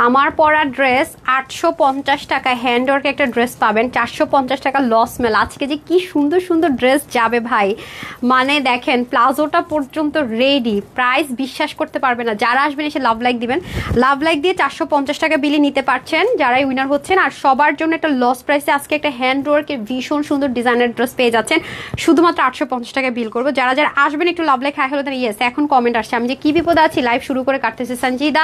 আমার পরা ড্রেস 850 টাকা হ্যান্ডওয়ার্ক একটা ড্রেস পাবেন, 450 টাকা লস মেল। আজকে যে কি সুন্দর সুন্দর ড্রেস যাবে ভাই, মানে দেখেন প্লাজোটা পর্যন্ত রেডি, প্রাইস বিশ্বাস করতে পারবে না। যারা আসবেন এসে লাভ লাইক দিবেন, লাভ লাইক দিয়ে 450 টাকা বিলি নিতে পারছেন যারাই উইনার হচ্ছেন। আর সবার জন্য একটা লস প্রাইসে আজকে একটা হ্যান্ডওয়ার্কের ভীষণ সুন্দর ডিজাইনের ড্রেস পেয়ে যাচ্ছেন, শুধুমাত্র 850 টাকা বিল করবো। যারা যারা আসবেন একটু লাভ লাইক হাই হলো দেন। ইয়েস, এখন কমেন্ট আসছে, আমি যে কি বিপদে আছি, লাইভ শুরু করে কাটতেছে। সঞ্জিদা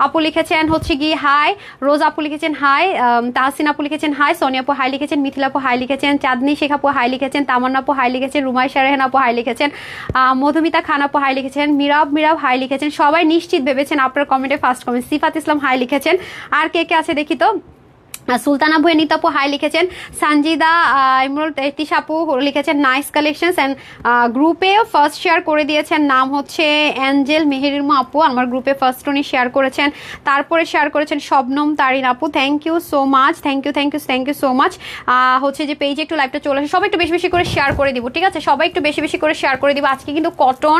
আপু লিখেছেন হচ্ছে গিয়ে হাই, রোজ আপু লিখেছেন হাই, তাহসিন আপু লিখেছেন হাই, সোনিয়া আপু হাই লিখেছেন, মিথিলা আপু হাই লিখেছেন, চাঁদনি শেখ আপু হাই লিখেছেন, তামান্না আপু হাই লিখেছেন, রুমাইশা রেহান আপু হাই লিখেছেন, মধুমিতা খান আপু হাই লিখেছেন, মিরাব হাই লিখেছেন। সবাই নিশ্চিত ভেবেছেন আপনার কমেন্টে ফার্স্ট কমেন্ট। সিফাত ইসলাম হাই লিখেছেন। আর কে কে আছে দেখি তো। সুলতানা ভুয়েনিত আপু হাই লিখেছেন, সঞ্জিদা ইমরুল তেতিশ আপু লিখেছেন নাইস কালেকশনস অ্যান্ড গ্রুপে ফার্স্ট শেয়ার করে দিয়েছেন, নাম হচ্ছে অ্যাঞ্জেল মেহেরিমা আপু, আমার গ্রুপে ফার্স্ট উনি শেয়ার করেছেন। তারপরে শেয়ার করেছেন শবনম তারিন আপু, thank you so much, thank you so much. হচ্ছে যে পেজে একটু লাইভটা চলে আসে, সবাই একটু বেশি বেশি করে শেয়ার করে দিব, ঠিক আছে? সবাই একটু বেশি বেশি করে শেয়ার করে দিব। আজকে কিন্তু কটন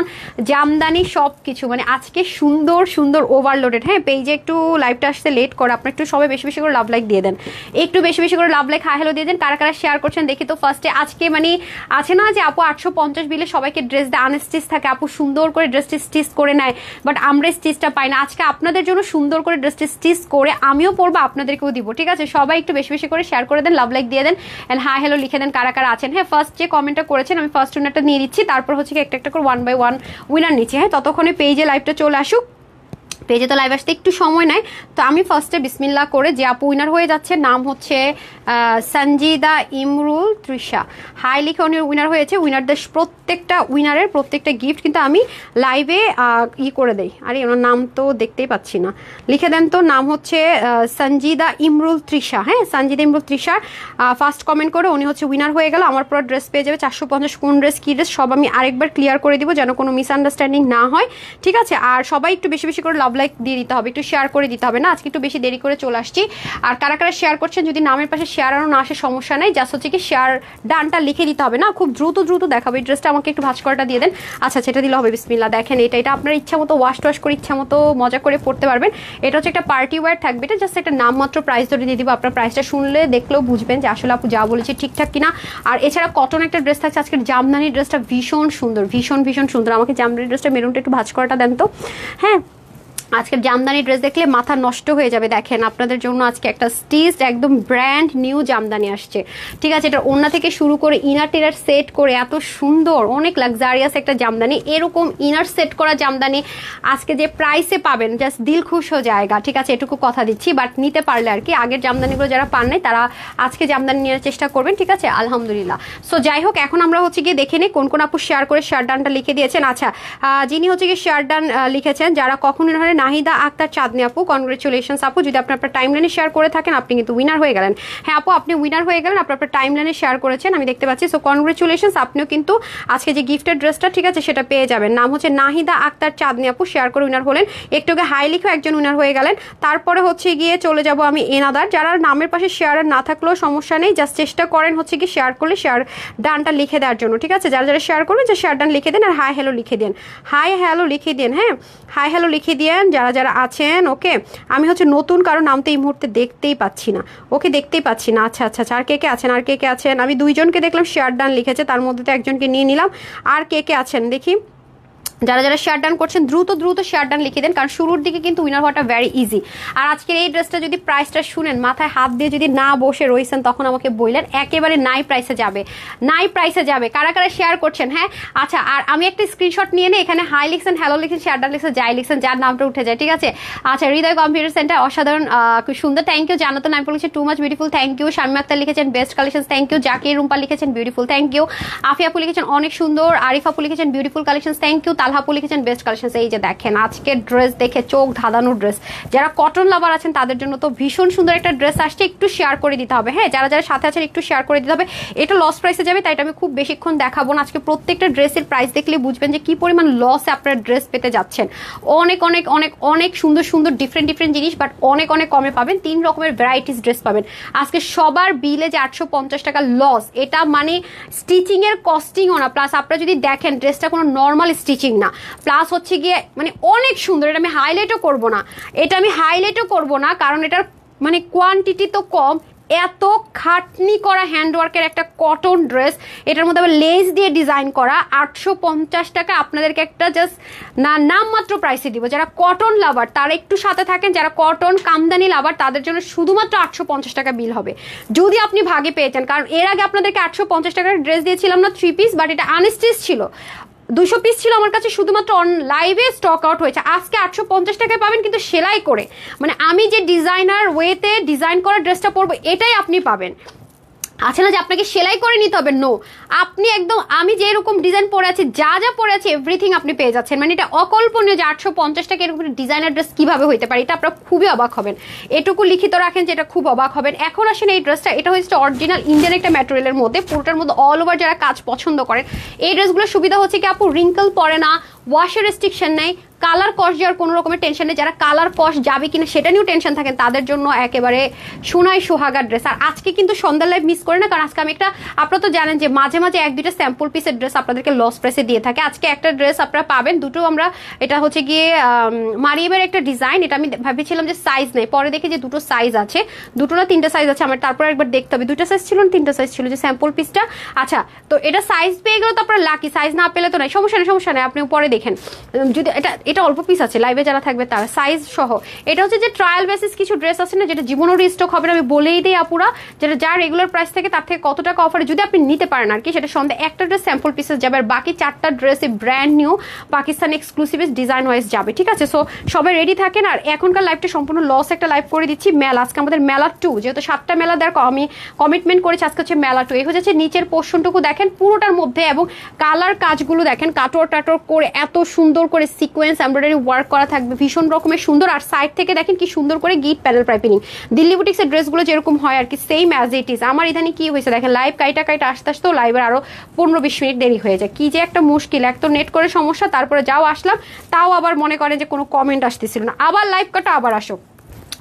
জামদানি সব কিছু, মানে আজকে সুন্দর সুন্দর ওভারলোডেড। হ্যাঁ, পেজে একটু লাইভটা আসতে লেট করে, আপনার একটু সবাই বেশি বেশি করে লাভ লাইক দিয়ে দেন, একটু বেশি বেশি করে লাভ লাইক হাই হ্যালো দিয়ে দেন। কারা কারা শেয়ার করছেন দেখি তো। ফার্স্টে আজকে মানে আছে না যে আপু 850 বিলে সবাইকে ড্রেস দেয়, আনস্টিচ থাকে, আপু সুন্দর করে ড্রেসটি স্টিচ করে নেয়, বাট আমরা স্টিচটা পাই না। আজকে আপনাদের জন্য সুন্দর করে ড্রেসটি স্টিচ করে আমিও পরবো, আপনাদেরকেও দিব, ঠিক আছে? সবাই একটু বেশি বেশি করে শেয়ার করে দেন, লাভ লাইক দিয়ে দেন, এন্ড হাই হ্যালো লিখে দেন কারা কারা আছেন। হ্যাঁ, ফার্স্ট যে কমেন্টটা করেছেন আমি ফার্স্ট উইনারটা নিয়ে দিচ্ছি, তারপর হচ্ছে একটা একটা করে 1 বাই 1 উইনার নিচ্ছি। হ্যাঁ, ততক্ষণে পেজে লাইভটা চলে আসুক, পেজে তো লাইভ আসতে একটু সময় নেয়। তো আমি ফার্স্টে বিসমিল্লাহ করে যে আপু উইনার হয়ে যাচ্ছে, নাম হচ্ছে সঞ্জিদা ইমরুল তৃষা, হাই লিখে উনি উইনার হয়েছে। উইনারদের প্রত্যেকটা উইনারের প্রত্যেকটা গিফট কিন্তু আমি লাইভে করে দেই। আরে ওনার নাম তো দেখতেই পাচ্ছি না, লিখে দেন তো। নাম হচ্ছে সঞ্জিদা ইমরুল তৃষা। হ্যাঁ, সঞ্জিদা ইমরুল তৃষার ফার্স্ট কমেন্ট করে উনি হচ্ছে উইনার হয়ে গেল। আমার পুরো ড্রেস পেয়ে যাবে 450। কোন ড্রেস কী ড্রেস সব আমি আরেকবার ক্লিয়ার করে দিব যেন কোনো মিসআন্ডারস্ট্যান্ডিং না হয়, ঠিক আছে? আর সবাই একটু বেশি বেশি করে লাভ লাইক দিয়ে দিতে হবে, একটু শেয়ার করে দিতে হবে না, আজকে একটু বেশি দেরি করে চলে আসছি। আর কারা কারা শেয়ার করছেন, যদি নামের পাশে শেয়ার আরও না আসে সমস্যা নেই, জাস্ট হচ্ছে কি শেয়ার ডানটা লিখে দিতে হবে না, খুব দ্রুত দ্রুত দেখাবে। এই ড্রেসটা আমাকে একটু ভাঁজ করাটা দিয়ে দেন। আচ্ছা, সেটা দিলে হবে। বিসমিল্লাহ, দেখেন এটা আপনার ইচ্ছা মতো ওয়াশ টোয়াশ করে ইচ্ছা মতো মজা করে পড়তে পারবেন। এটা হচ্ছে একটা পার্টি ওয়্যার থাকবে, এটা জাস্ট একটা নামমাত্র প্রাইস ধরে দিয়ে দিব। আপনার প্রাইসটা শুনলে দেখলেও বুঝবেন যে আসলে আপু যা বলেছি ঠিকঠাক কিনা। আর এছাড়া কটন একটা ড্রেস থাকছে, আজকের জামদানি ড্রেসটা ভীষণ সুন্দর, ভীষণ ভীষণ সুন্দর। আমাকে জামদানি ড্রেসটা মেরুনটা একটু ভাঁজ করাটা দেন তো। হ্যাঁ, আজকের জামদানি ড্রেস দেখলে মাথা নষ্ট হয়ে যাবে। দেখেন আপনাদের জন্য আজকে একটা স্টিচ একদম ব্র্যান্ড নিউ জামদানি আসছে, ঠিক আছে? এটা ওড়না থেকে শুরু করে ইনার টিনার সেট করে এত সুন্দর, অনেক লাক্সারিয়াস একটা জামদানি। এরকম ইনার সেট করা জামদানি আজকে যে প্রাইসে পাবেন, জাস্ট দিল খুশ হয়ে যায়গা, ঠিক আছে? এটুকু কথা দিচ্ছি, বাট নিতে পারলে আর কি। আগের জামদানিগুলো যারা পান নাই তারা আজকে জামদানি নেওয়ার চেষ্টা করবেন, ঠিক আছে? আলহামদুলিল্লাহ। সো যাই হোক, এখন আমরা হচ্ছে গিয়ে দেখে নিই কোন কোন আপু শেয়ার করে শেয়ার ডানটা লিখে দিয়েছেন। আচ্ছা, যিনি হচ্ছে গিয়ে শেয়ার ডান লিখেছেন, যারা কখনো ধরে নাহিদা আক্তার চাঁদনি আপু, কনগ্রেচুলেশনস আপু। যদি আপনি আপনার টাইম লাইনে শেয়ার করে থাকেন আপনি কিন্তু উইনার হয়ে গেলেন। হ্যাঁ আপু, আপনি উইনার হয়ে গেলেন, আপনার টাইম লাইনে শেয়ার করেছেন আমি দেখতে পাচ্ছি। সো কনগ্রেচুলেশনস, আপনিও কিন্তু আজকে যে গিফটের ড্রেসটা, ঠিক আছে, সেটা পেয়ে যাবেন। নাম হচ্ছে নাহিদা আক্তার চাঁদনি আপু, শেয়ার করে উইনার হলেন। একটুকে হাই লিখেও একজন উইনার হয়ে গেলেন। তারপরে হচ্ছে গিয়ে চলে যাব আমি এনাদার। যারা নামের পাশে শেয়ার না থাকলেও সমস্যা নেই, জাস্ট চেষ্টা করেন হচ্ছে কি শেয়ার করলে শেয়ার ডানটা লিখে দেওয়ার জন্য, ঠিক আছে? যারা যারা শেয়ার করবেন যে শেয়ার ডান লিখে দেন আর হাই হ্যালো লিখে দেন, হাই হ্যালো লিখে দেন। হ্যাঁ, হাই হ্যালো লিখে দেন যারা যারা আছেন। ওকে, আমি হচ্ছে নতুন কারো নাম তো এই মুহূর্তে দেখতেই পাচ্ছি না। ওকে, দেখতেই পাচ্ছি না। আচ্ছা আচ্ছা আচ্ছা, আর কে কে আছেন, আর কে কে আছেন? আমি দুইজনকে দেখলাম শেয়ার ডান লিখেছে, তার মধ্যে তো একজনকে নিয়ে নিলাম। আর কে কে আছেন দেখি। যারা যারা শেয়ার ডান করছেন দ্রুত দ্রুত শেয়ার ডান লিখে দেন, কারণ শুরুর দিকে কিন্তু উইনার হওয়াটা ভেরি ইজি। আর আজকের এই ড্রেসটা যদি প্রাইসটা শুনেন মাথায় হাত দিয়ে যদি না বসে রয়েছেন তখন আমাকে বললেন, একেবারে নাই প্রাইসে যাবে, নাই প্রাইসে যাবে। কারা কারা শেয়ার করছেন? হ্যাঁ, আচ্ছা, আর আমি একটা স্ক্রিনশট নিয়ে নেই, এখানে হাই লিখছেন, হ্যালো লিখছেন, শেয়ার ডান লিখছেন, যাই লিখছেন, যার নামটা উঠে যায়, ঠিক আছে? আচ্ছা, হৃদয় কম্পিউটার সেন্টার অসাধারণ, খুব সুন্দর, থ্যাংক ইউ। জানাতো নাম লিখেছেন too much beautiful, thank you. Shamima Akter লিখেছেন best collection, thank you. Zakir Rumpa লিখেছেন বিউটিফুল, থ্যাংক ইউ। আফিয়া আপু লিখেছেন অনেক সুন্দর, আরিফ আপু লিখেছেন বিউটিফুল কালেকশন, থ্যাংক ইউ। তালহা আপু লিখেছেন বেস্ট। এই যে দেখেন আজকের ড্রেস দেখে চোখ ধাঁধানোর ড্রেস। যারা কটন লাভার আছেন তাদের জন্য তো ভীষণ সুন্দর একটা ড্রেস আসছে, একটু শেয়ার করে দিতে হবে। হ্যাঁ, যারা যারা সাথে আছেন একটু শেয়ার করে দিতে হবে। এটা লস প্রাইসে যাবে, তাই আমি খুব বেশিক্ষণ দেখাবো না। আজকে প্রত্যেকটা ড্রেসের প্রাইস দেখলে বুঝবেন যে কি পরিমাণ লসে আপনারা ড্রেস পেতে যাচ্ছেন। অনেক অনেক অনেক অনেক সুন্দর সুন্দর ডিফারেন্ট ডিফারেন্ট জিনিস, বাট অনেক অনেক কমে পাবেন। 3 রকমের ভ্যারাইটিস ড্রেস পাবেন আজকে। সবার বিলে যে 850 টাকা লস, এটা মানে স্টিচিং এর কস্টিংও না। প্লাস আপনারা যদি দেখেন ড্রেসটা কোনো নর্মাল স্টিচিং না। প্লাস হচ্ছে গিয়ে মানে অনেক সুন্দর, এটা আমি হাইলাইটও করব না, কারণ এটার মানে কোয়ান্টিটি তো কম। এত খাটনি করা হ্যান্ডওয়ার্কের একটা কটন ড্রেস, এটার মধ্যে আবার লেস দিয়ে ডিজাইন করা, 850 টাকা আপনাদেরকে একটা জাস্ট নামমাত্র প্রাইসে দিব। যারা কটন লাভার তারা একটু সাথে থাকেন, যারা কটন কামদানি লাভার তাদের জন্য শুধুমাত্র 850 টাকা বিল হবে যদি আপনি ভাগে পেয়েছেন। কারণ এর আগে আপনাদেরকে 850 টাকার ড্রেস দিয়েছিলাম না 3 পিস, বাট এটা আনস্টিচ ছিল, 200 পিস ছিল আমার কাছে, শুধুমাত্র অন লাইভে স্টক আউট হয়েছে। আজকে 850 টাকায় পাবেন, কিন্তু সেলাই করে, মানে আমি যে ডিজাইনার ওয়েতে ডিজাইন করা ড্রেসটা পরবো এটাই আপনি পাবেন। আছে না যে আপনাকে সেলাই করে নিতে হবে, নো, আপনি একদম আমি যেরকম ডিজাইন পরে আছি, যা যা পরে আছি এভরিথিং আপনি পেয়ে যাচ্ছেন। মানে এটা অকল্পনীয় যে 850 টাকা এরকম ডিজাইনার ড্রেস কিভাবে হইতে পারে, এটা আপনারা খুবই অবাক হবেন। এটুকু লিখিত রাখেন যে এটা খুব অবাক হবেন। এখন আসেন এই ড্রেসটা, এটা হচ্ছে অরিজিনাল ইন্ডিয়ান একটা ম্যাটেরিয়ালের মধ্যে, পুরোটার মধ্যে অল ওভার যারা কাজ পছন্দ করেন এই ড্রেসগুলোর সুবিধা হচ্ছে কি আপু রিঙ্কল পরে না, ওয়াশের রেস্ট্রিকশন নেই, কালার কস্ট যাওয়ার কোনো রকমের টেনশন নেই। যারা কালার কস্ট যাবে কিনা সেটা নিয়েও টেনশন থাকেন তাদের জন্য একেবারে সোনাই সোহাগার ড্রেস। আর আজকে কিন্তু সন্ধ্যার লাইভ মিস করে না, কারণ আজকে আমি একটা, আপনারা তো জানেন যে মাঝে মাঝে 1-2টা স্যাম্পল পিসের ড্রেস আপনাদেরকে লস প্রাইসে দিয়ে থাকে। আজকে একটা ড্রেস আপনারা পাবেন, দুটো আমরা, এটা হচ্ছে গিয়ে মারিয়েমের একটা ডিজাইন, এটা আমি ভেবেছিলাম যে সাইজ নেই, পরে দেখি যে দুটো সাইজ আছে, দুটো না 3টা সাইজ আছে আমার, তারপর একবার দেখতে হবে 2টা সাইজ ছিল না 3টা সাইজ ছিল যে স্যাম্পল পিসটা। আচ্ছা, তো এটা সাইজ পেয়ে গেলে তো আপনারা লাকি, সাইজ না পেলে তো নাই, সমস্যা নেই, আপনি পরে দেখেন। যদি এটা অল্প পিস আছে, লাইভে যারা থাকবে তার সাইজ সহ। এটা হচ্ছে যে ট্রায়াল বেসিস কিছু ড্রেস আছে না, যেটা জীবনও রিস্টক হবে না, আমি বলেই দিই আপুরা, যেটা যা রেগুলার প্রাইস থেকে তার থেকে কত টাকা অফারে যদি আপনি নিতে পারেন আর কি, সেটা সন্ধ্যে একটা ড্রেস স্যাম্পল পিসেস যাবে, আর বাকি 4টা dress brand new Pakistan exclusive design wise যাবে, ঠিক আছে? সো সবাই রেডি থাকেন। আর এখনকার লাইভটা সম্পূর্ণ লস একটা লাইভ করে দিচ্ছি, মেলা, আজকে আমাদের মেলা 2, যেহেতু 7টা মেলা দেওয়ার আমি কমিটমেন্ট করেছি, আজকে হচ্ছে মেলা 2। এই হচ্ছে নিচের পোর্শনটুকু দেখেন পুরোটার মধ্যে, এবং কালার কাজগুলো দেখেন কাটোর টাটোর করে এত সুন্দর করে সিকোয়েন্স এমব্রয়ডারি ওয়ার্ক করা থাকবে, ভীষণ রকমের সুন্দর। আর সাইড থেকে দেখেন কি সুন্দর করে গিট প্যানেল পাইপিং, দিল্লি বুটিক্সের ড্রেসগুলো যেরকম হয় আর কি, সেম অ্যাজ ইট ইজ। আমার ইদানি কি হয়েছে দেখেন, লাইভ কাইটা আসতে আসতেও লাইভের আরো 15-20 মিনিট দেরি হয়ে যায়, কি যে একটা মুশকিল। এক তো নেট করে সমস্যা, তারপরে যাও আসলাম, তাও আবার মনে করেন যে কোনো কমেন্ট আসতেছিল না, আবার লাইভ কাটা আবার আসো,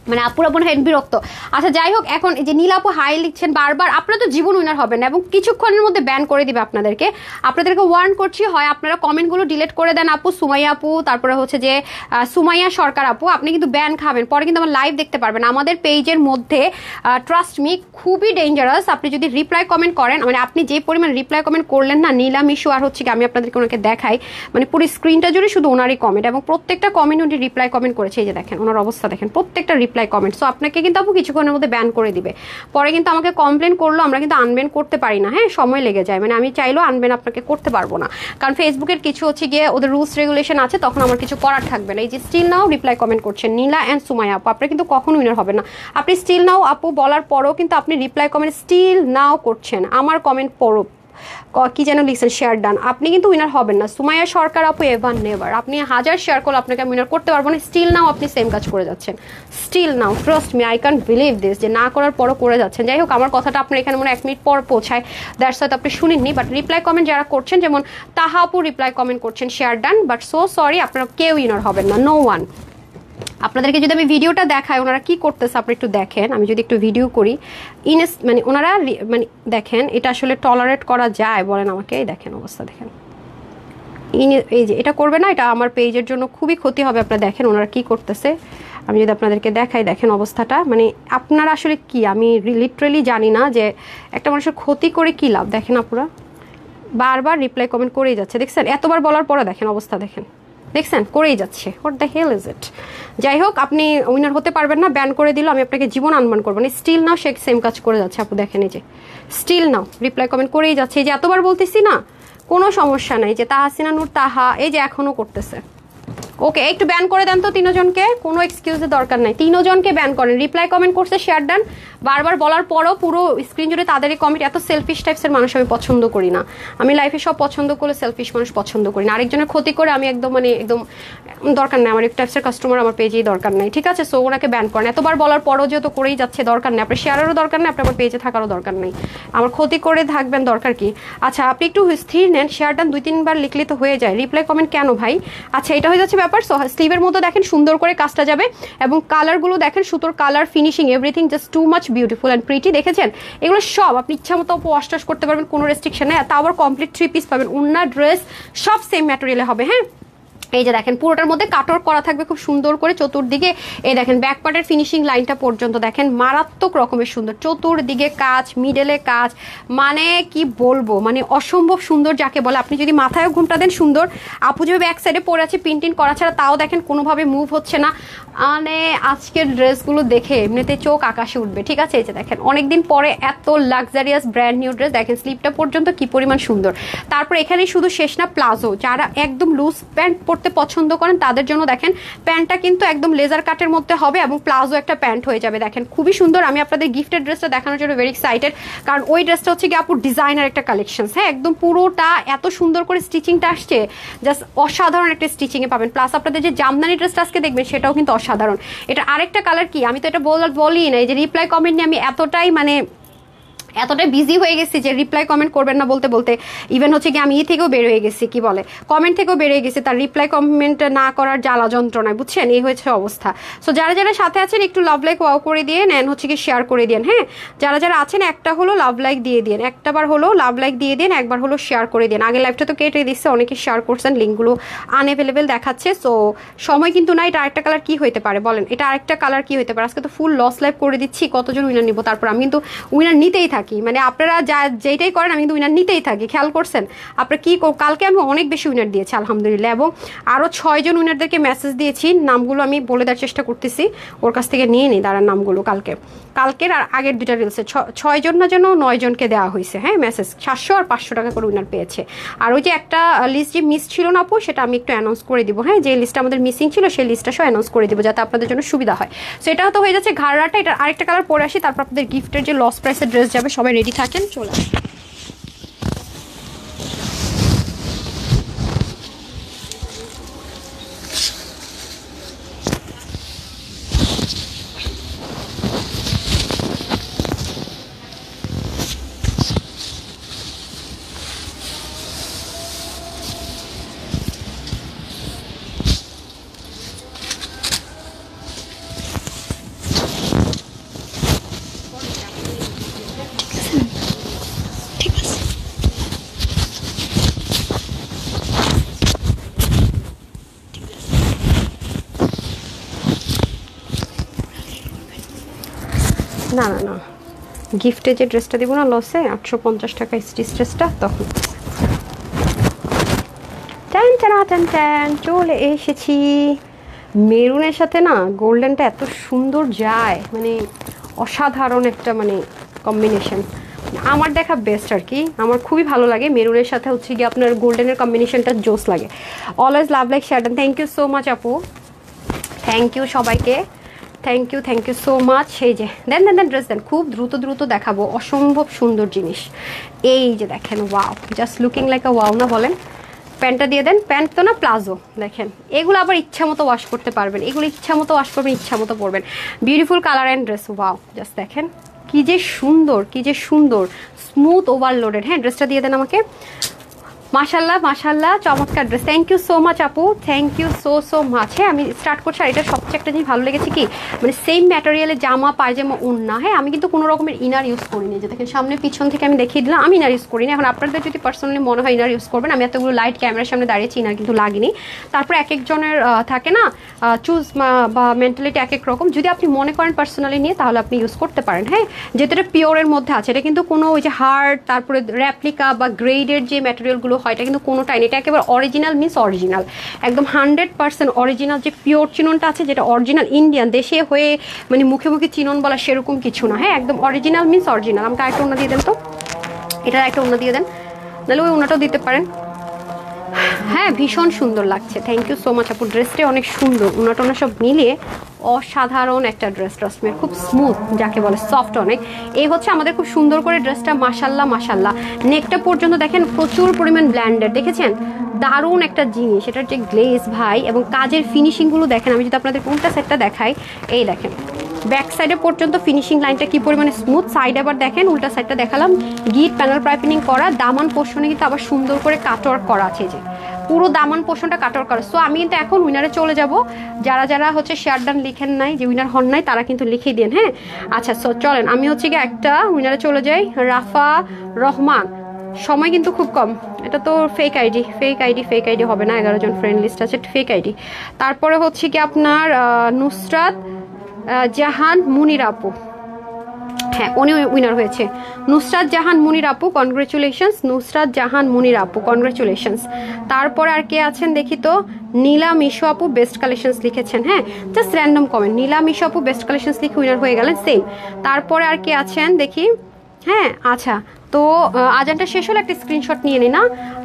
মানে আপুরা বোন হেড বিরক্ত। আচ্ছা যাই হোক, এখন এই যে নীল আপু হাই লিখছেন বারবার, আপনারা তো জীবন উইনার হবেন না, এবং কিছুক্ষণের মধ্যে ব্যান করে দিবে আপনাদেরকে ওয়ার্ন করছি, হয় আপনারা কমেন্টগুলো ডিলিট করে দেন আপু, সুমাইয়া আপু, তারপরে হচ্ছে যে সুমাইয়া সরকার আপু, আপনি কিন্তু ব্যান খাবেন, পরে কিন্তু আমার লাইভ দেখতে পারবেন আমাদের পেজের মধ্যে। ট্রাস্ট মি, খুবই ডেঞ্জারাস। আপনি যদি রিপ্লাই কমেন্ট করেন, মানে আপনি যে পরিমাণ রিপ্লাই কমেন্ট করলেন না, নীলা মিশু আর হচ্ছে কি আমি আপনাদেরকে ওনাকে দেখাই, মানে পুরো স্ক্রিনটা জুড়ে শুধু ওনারই কমেন্ট, এবং প্রত্যেকটা কমেন্ট উনি রিপ্লাই কমেন্ট করেছে, এই যে দেখেন ওনার অবস্থা দেখেন, প্রত্যেকটা রিপ্লাই কমেন্ট। সো আপনাকে কিন্তু আপু কিছুক্ষণের মধ্যে ব্যান করে দিবে, পরে কিন্তু আমাকে কমপ্লেন করলো, আমরা কিন্তু আনব্যান করতে পারি না, হ্যাঁ সময় লেগে যায়, মানে আমি চাইলেও আনব্যান আপনাকে করতে পারবো না, কারণ ফেসবুকের কিছু হচ্ছে গিয়ে ওদের রুলস রেগুলেশন আছে, তখন আমার কিছু করার থাকবে না। এই যে স্টিল নাও রিপ্লাই কমেন্ট করছেন নীলা অ্যান্ড সুমাইয়া আপু, আপনারা কিন্তু কখনো উইনার হবে না। আপনি স্টিল নাও আপু বলার পরেও কিন্তু আপনি রিপ্লাই কমেন্ট স্টিল নাও করছেন, আমার কমেন্ট পড়ো কি যেন লিখছেন শেয়ার ডান, আপনি কিন্তু উইনার হবেন না। সুমাইয়া সরকার আপু এভার নেভার, আপনি 1000 শেয়ার করলে আপনাকে আমি উইনার করতে পারবো না। স্টিল নাও আপনি সেম কাজ করে যাচ্ছেন, still now, trust me, I can't believe this, যে না করার পরও করে যাচ্ছেন। যাই হোক, আমার কথাটা আপনার এখানে মনে 1 মিনিট পর পৌঁছায়, দ্যাটস হয়তো আপনি শুনেননি, বাট রিপ্লাই কমেন্ট যারা করছেন, যেমন তাহা আপু রিপ্লাই কমেন্ট করছেন share done, but so sorry, আপনারা কেউ উইনার হবেন না, নো ওয়ান। আপনাদেরকে যদি আমি ভিডিওটা দেখাই ওনারা কি করতেছে আপনি একটু দেখেন, আমি যদি একটু ভিডিও করি মানে ওনারা মানে দেখেন, এটা আসলে টলারেট করা যায় বলেন আমাকে, এই দেখেন অবস্থা দেখেন, এই যে এটা করবে না, এটা আমার পেজের জন্য খুবই ক্ষতি হবে। আপনারা দেখেন ওনারা কি করতেছে, আমি যদি আপনাদেরকে দেখাই, দেখেন অবস্থাটা, মানে আপনারা আসলে কি, আমি লিটারেলি জানি না যে একটা মানুষের ক্ষতি করে কি লাভ। দেখেন আপুরা বারবার রিপ্লাই কমেন্ট করেই যাচ্ছে, দেখছেন এতবার বলার পরে দেখেন অবস্থা দেখেন, দেখছেন করেই যাচ্ছে, what the hell is it. যাই হোক, আপনি উইনার হতে পারবেন না, ব্যান করে দিল, আমি আপনাকে জীবন আনবান করবো না। স্টিল নাও সে সেম কাজ করে যাচ্ছে আপু, দেখেন এই যে স্টিল নাও রিপ্লাই কমেন্ট করেই যাচ্ছে, এই যে এতবার বলতেছি না, কোনো সমস্যা নাই, যে তাহাসিনা নূর তাহা, এই যে এখনো করতেছে। ওকে, একটু ব্যান করে দেন তো 3 জনকে, কোনো এক্সকিউজের দরকার নাই, 3 জনকে ব্যান করেন। রিপ্লাই কমেন্ট করছে শেয়ার ডান, বারবার বলার পরও পুরো স্ক্রিন জুড়ে তাদেরই কমেন্ট। এত সেলফিশ টাইপসের মানুষ আমি পছন্দ করি না, আমি লাইফে সব পছন্দ করলে সেলফিশ মানুষ পছন্দ করি না। আরেকজনের ক্ষতি করে আমি একদম মানে একদম দরকার নেই, আমার এক টাইপসের কাস্টমার আমার পেজেই দরকার নেই, ঠিক আছে? সো ওনাকে ব্যান করেন, এতবার বলার পরও যেহেতু করেই যাচ্ছে, দরকার নেই, আপনার শেয়ারেরও দরকার নেই, আপনার আমার পেজে থাকারও দরকার নেই, আমার ক্ষতি করে থাকবেন দরকার কি? আচ্ছা আপনি একটু স্থির নেন, শেয়ার ডান 2-3 বার লিখলে তো হয়ে যায়, রিপ্লাই কমেন্ট কেন ভাই? আচ্ছা এটা হয়ে যাচ্ছে ব্যাপার। সো স্লিভের মতো দেখেন সুন্দর করে কাজটা যাবে, এবং কালারগুলো দেখেন, সুতোর colour, finishing, everything just two much beautiful and pretty. দেখেছেন এগুলো সব আপনি ইচ্ছা মতো ওয়াশ টাশ করতে পারবেন, কোনো রেস্ট্রিকশন নেই। তাও আবার কমপ্লিট 3 পিস পাবেন, উন্না ড্রেস সব সেম ম্যাটেরিয়ালে হবে, হ্যাঁ এই যে দেখেন পুরোটার মধ্যে কাটওয়ার্ক করা থাকবে খুব সুন্দর করে চতুর্দিকে। এই দেখেন ব্যাক পার্টের ফিনিশিং লাইনটা পর্যন্ত দেখেন মারাত্মক রকমের সুন্দর, চতুর্দিকে কাজ, মিডলে কাজ, মানে কি বলবো, মানে অসম্ভব সুন্দর যাকে বলে। আপনি যদি মাথায় ঘুমটা দেন সুন্দর, আপু যে ব্যাক সাইডে পরে আছে প্রিন্টিং করা ছাড়া, তাও দেখেন কোনোভাবে মুভ হচ্ছে না। মানে আজকের ড্রেসগুলো দেখে এমনিতে চোখ আকাশে উঠবে, ঠিক আছে। এই যে দেখেন অনেকদিন পরে এত লাক্সারিয়াস ব্র্যান্ড নিউ ড্রেস, দেখেন স্লিপটা পর্যন্ত কি পরিমাণ সুন্দর। তারপর এখানে শুধু শেষ না, প্লাজো, যারা একদম লুজ প্যান্ট পরতে পছন্দ করেন তাদের জন্য দেখেন প্যান্টটা কিন্তু একদম লেজার কাটের মধ্যে হবে এবং প্লাজো একটা প্যান্ট হয়ে যাবে, দেখেন খুবই সুন্দর। আমি আপনাদের গিফটের ড্রেসটা দেখানোর জন্য ভেরি এক্সাইটেড, কারণ ওই ড্রেসটা হচ্ছে কি আপু ডিজাইনার একটা কালেকশন, হ্যাঁ একদম পুরোটা এত সুন্দর করে স্টিচিংটা আসছে, জাস্ট অসাধারণ একটা স্টিচিংয়ে পাবেন। প্লাস আপনাদের যে জামদানি ড্রেসটা আজকে দেখবেন সেটাও কিন্তু অসাধারণ। এটা আরেকটা কালার কি, আমি তো এটা বলি না, এই যে রিপ্লাই কমেন্ট নিয়ে আমি এতটাই বিজি হয়ে গেছি যে রিপ্লাই কমেন্ট করবেন না বলতে বলতে ইভেন হচ্ছে কি আমি থেকেও বের হয়ে গেছি, কি বলে কমেন্ট থেকেও বের হয়ে গেছি, তার রিপ্লাই কমেন্ট না করার জ্বালা যন্ত্রণায়, বুঝছেন, এই হয়েছে অবস্থা। সো যারা যারা সাথে আছেন একটু লাভ লাইক ওয়াও করে দিয়ে নেন, হচ্ছে কি শেয়ার করে দিন, হ্যাঁ যারা যারা আছেন একটা হলো লাভ লাইক দিয়ে দিন, একটাবার হলো লাভ লাইক দিয়ে দিন, একবার হলো শেয়ার করে দিন। আগে লাইভটা তো কেটে দিচ্ছে, অনেকে শেয়ার করছেন, লিঙ্কগুলো আনঅ্যাভেলেবেল দেখাচ্ছে। সো সময় কিন্তু না, এটা আরেকটা কালার কি হইতে পারে বলেন, এটা আরেকটা কালার কি হইতে পারে। আজকে তো ফুল লস লাইভ করে দিচ্ছি, কতজন উইনার নিব, তারপর আমি কিন্তু উইনার নিতেই থাকি, মানে আপনারা যেটাই করেন আমি কিন্তু উইনার নিতেই থাকি, খেয়াল করছেন আপনারা কি। কালকে আমি অনেক বেশি উইনার দিয়েছি আলহামদুলিল্লাহ, এবং আরও 6 জন উইনারদেরকে মেসেজ দিয়েছি, নামগুলো আমি বলে দেওয়ার চেষ্টা করতেছি, ওর কাছ থেকে নিয়ে নিই তার নামগুলো। কালকের আর আগের 2টা রিলসে 6 জন না যেন 9 জনকে দেওয়া হয়েছে, হ্যাঁ মেসেজ 700 আর 500 টাকা করে উইনার পেয়েছে। আর ওই যে একটা লিস্ট যে মিস ছিল না আপু, সেটা আমি একটু অ্যানাউন্স করে দিব, হ্যাঁ যে লিস্টটা আমাদের মিসিং ছিল সেই লিস্টটা সব অ্যানাউন্স করে দিব যাতে আপনাদের জন্য সুবিধা হয়। সো এটা তো হয়ে যাচ্ছে ঘাড়াটা, এটা আরেকটা কালার পরে আসি, তারপর আপনাদের গিফটের যে লস প্রাইসের ড্রেস যাবে, সবাই রেডি থাকেন, চলে না না না গিফটে যে ড্রেসটা দিব না লসে 850 টাকা স্টিচ ড্রেসটা, তখন টান টান টান টান চলে এসেছি। মেরুনের সাথে না গোল্ডেনটা এত সুন্দর যায়, মানে অসাধারণ একটা মানে কম্বিনেশন, আমার দেখা বেস্ট আর কি, আমার খুবই ভালো লাগে। মেরুনের সাথে হচ্ছে গিয়ে আপনার গোল্ডেনের কম্বিনেশনটা জোস লাগে। অলওয়েজ লাভ লাইক শেয়ার দেন, থ্যাংক ইউ সো মাচ আপু, থ্যাংক ইউ সবাইকে, থ্যাংক ইউ সো মাচ। সেই যে দেন দেন দেন ড্রেস দেন, খুব দ্রুত দ্রুত দেখাবো, অসম্ভব সুন্দর জিনিস। এই যে দেখেন ওয়াও, জাস্ট লুকিং লাইক আ ওয়াও না বলেন। প্যান্টটা দিয়ে দেন, প্যান্ট তো না প্লাজো, দেখেন এগুলো আবার ইচ্ছা মতো ওয়াশ করতে পারবেন, এগুলো ইচ্ছা মতো ওয়াশ করবেন, ইচ্ছা মতো পরবেন। Beautiful colour and dress, wow just দেখেন কি যে সুন্দর, কি যে সুন্দর, স্মুথ ওভারলোডেড। হ্যাঁ ড্রেসটা দিয়ে দেন আমাকে, মাশাল্লাহ মাশাল্লাহ চমৎকার dress, thank you so much আপু, থ্যাংক ইউ সো মাচ। হ্যাঁ আমি স্টার্ট করছি, আর এটা সবচেয়ে একটা জিনিস ভালো লেগেছে কি, মানে সেম ম্যাটেরিয়ালে জামা পায়জামা ওড়না, হ্যাঁ আমি কিন্তু কোনো রকমের ইনার ইউজ করিনি, যে দেখেন সামনে পিছন থেকে আমি দেখিয়ে দিলাম, আমি ইনার ইউজ করিনি। এখন আপনাদের যদি পার্সোনালি মনে হয় ইনার ইউজ করবেন, আমি এতগুলো লাইট ক্যামেরার সামনে দাঁড়িয়েছি, ইনার কিন্তু লাগিনি। তারপর এক একজনের থাকে না চুজ বা মেন্টালিটি এক এক রকম, যদি আপনি মনে করেন পার্সোনালি নিয়ে তাহলে আপনি ইউজ করতে পারেন, হ্যাঁ যেহেতু এটা পিওরের মধ্যে আছে, এটা কিন্তু কোনো ওই যে হার্ড তারপরে র্যাপ্লিকা বা গ্রেডের যে ম্যাটেরিয়ালগুলো হয় এটা কিন্তু কোনোটাই, এটা একেবারে অরিজিনাল মিন্স অরিজিনাল, একদম 100% অরিজিনাল যে পিওর চিননটা আছে, যেটা অরিজিনাল ইন্ডিয়ান, দেশে হয়ে মানে মুখে মুখে চিনন বলা সেরকম কিছু না, হ্যাঁ একদম অরিজিনাল মিন্স অরিজিনাল। আমাকে আরেকটা ওনা দিয়ে দেন তো, এটার একটা ওনা দিয়ে দেন, নাহলে ওই ওনাটাও দিতে পারেন। হ্যাঁ ভীষণ সুন্দর লাগছে, থ্যাংক ইউ সো মাচ আপু, ড্রেসটা অনেক সুন্দর, ওনাটা সব মিলিয়ে অসাধারণ একটা ড্রেস, ট্রাস্টমের খুব স্মুথ যাকে বলে, সফট অনেক। এই হচ্ছে আমাদের খুব সুন্দর করে ড্রেসটা, মাশাল্লাহ মাশাল্লাহ। নেকটা পর্যন্ত দেখেন প্রচুর পরিমাণ ব্ল্যান্ডেড, দেখেছেন দারুণ একটা জিনিস, এটার যে গ্লেজ ভাই এবং কাজের ফিনিশিংগুলো দেখেন। আমি যদি আপনাদের কোনটা সেটটা দেখাই, এই দেখেন ব্যাক সাইডে পর্যন্ত ফিনিশিং লাইনটা কি পরিমাণে স্মুথ, সাইড আবার দেখেন উল্টা সাইডটা দেখালাম, গিট প্যানেল পাইপিং করা, দামান পোর্শনে কিন্তু আবার সুন্দর করে কাটওয়ার্ক করা আছে, যে পুরো দামান পোর্শনটা কাটওয়ার্ক করা। সো আমি কিন্তু এখন উইনারে চলে যাব, যারা যারা হচ্ছে শেয়ার ডান লিখেন নাই, যে উইনার হন নাই তারা কিন্তু লিখে দেন, হ্যাঁ আচ্ছা। সো চলেন আমি হচ্ছে গিয়ে একটা উইনারে চলে যাই, রাফা রহমান, সময় কিন্তু খুব কম। এটা তো ফেক আইডি হবে না, 11 জন ফ্রেন্ড লিস্ট আছে, ফেক আইডি। তারপরে হচ্ছে কি আপনার নুসরাত জাহান মুনির আপু, হ্যাঁ উনি উইনার হয়েছে। নুসরাত জাহান মুনির আপু কনগ্রেচুলেশনস, নুসরাত জাহান মুনির আপু কনগ্রেচুলেশনস। তারপরে আর কে আছেন দেখি তো, নীলা মিশু আপু বেস্ট কালেকশনস লিখেছেন, হ্যাঁ জাস্ট র্যান্ডম কমেন্ট, নীলা মিশু আপু বেস্ট কালেকশনস লিখে উইনার হয়ে গেলেন, সেম। তারপরে আর কে আছেন দেখি, হ্যাঁ আচ্ছা তো আজানটা শেষ হলে একটা স্ক্রিনশট নিয়ে নিই না,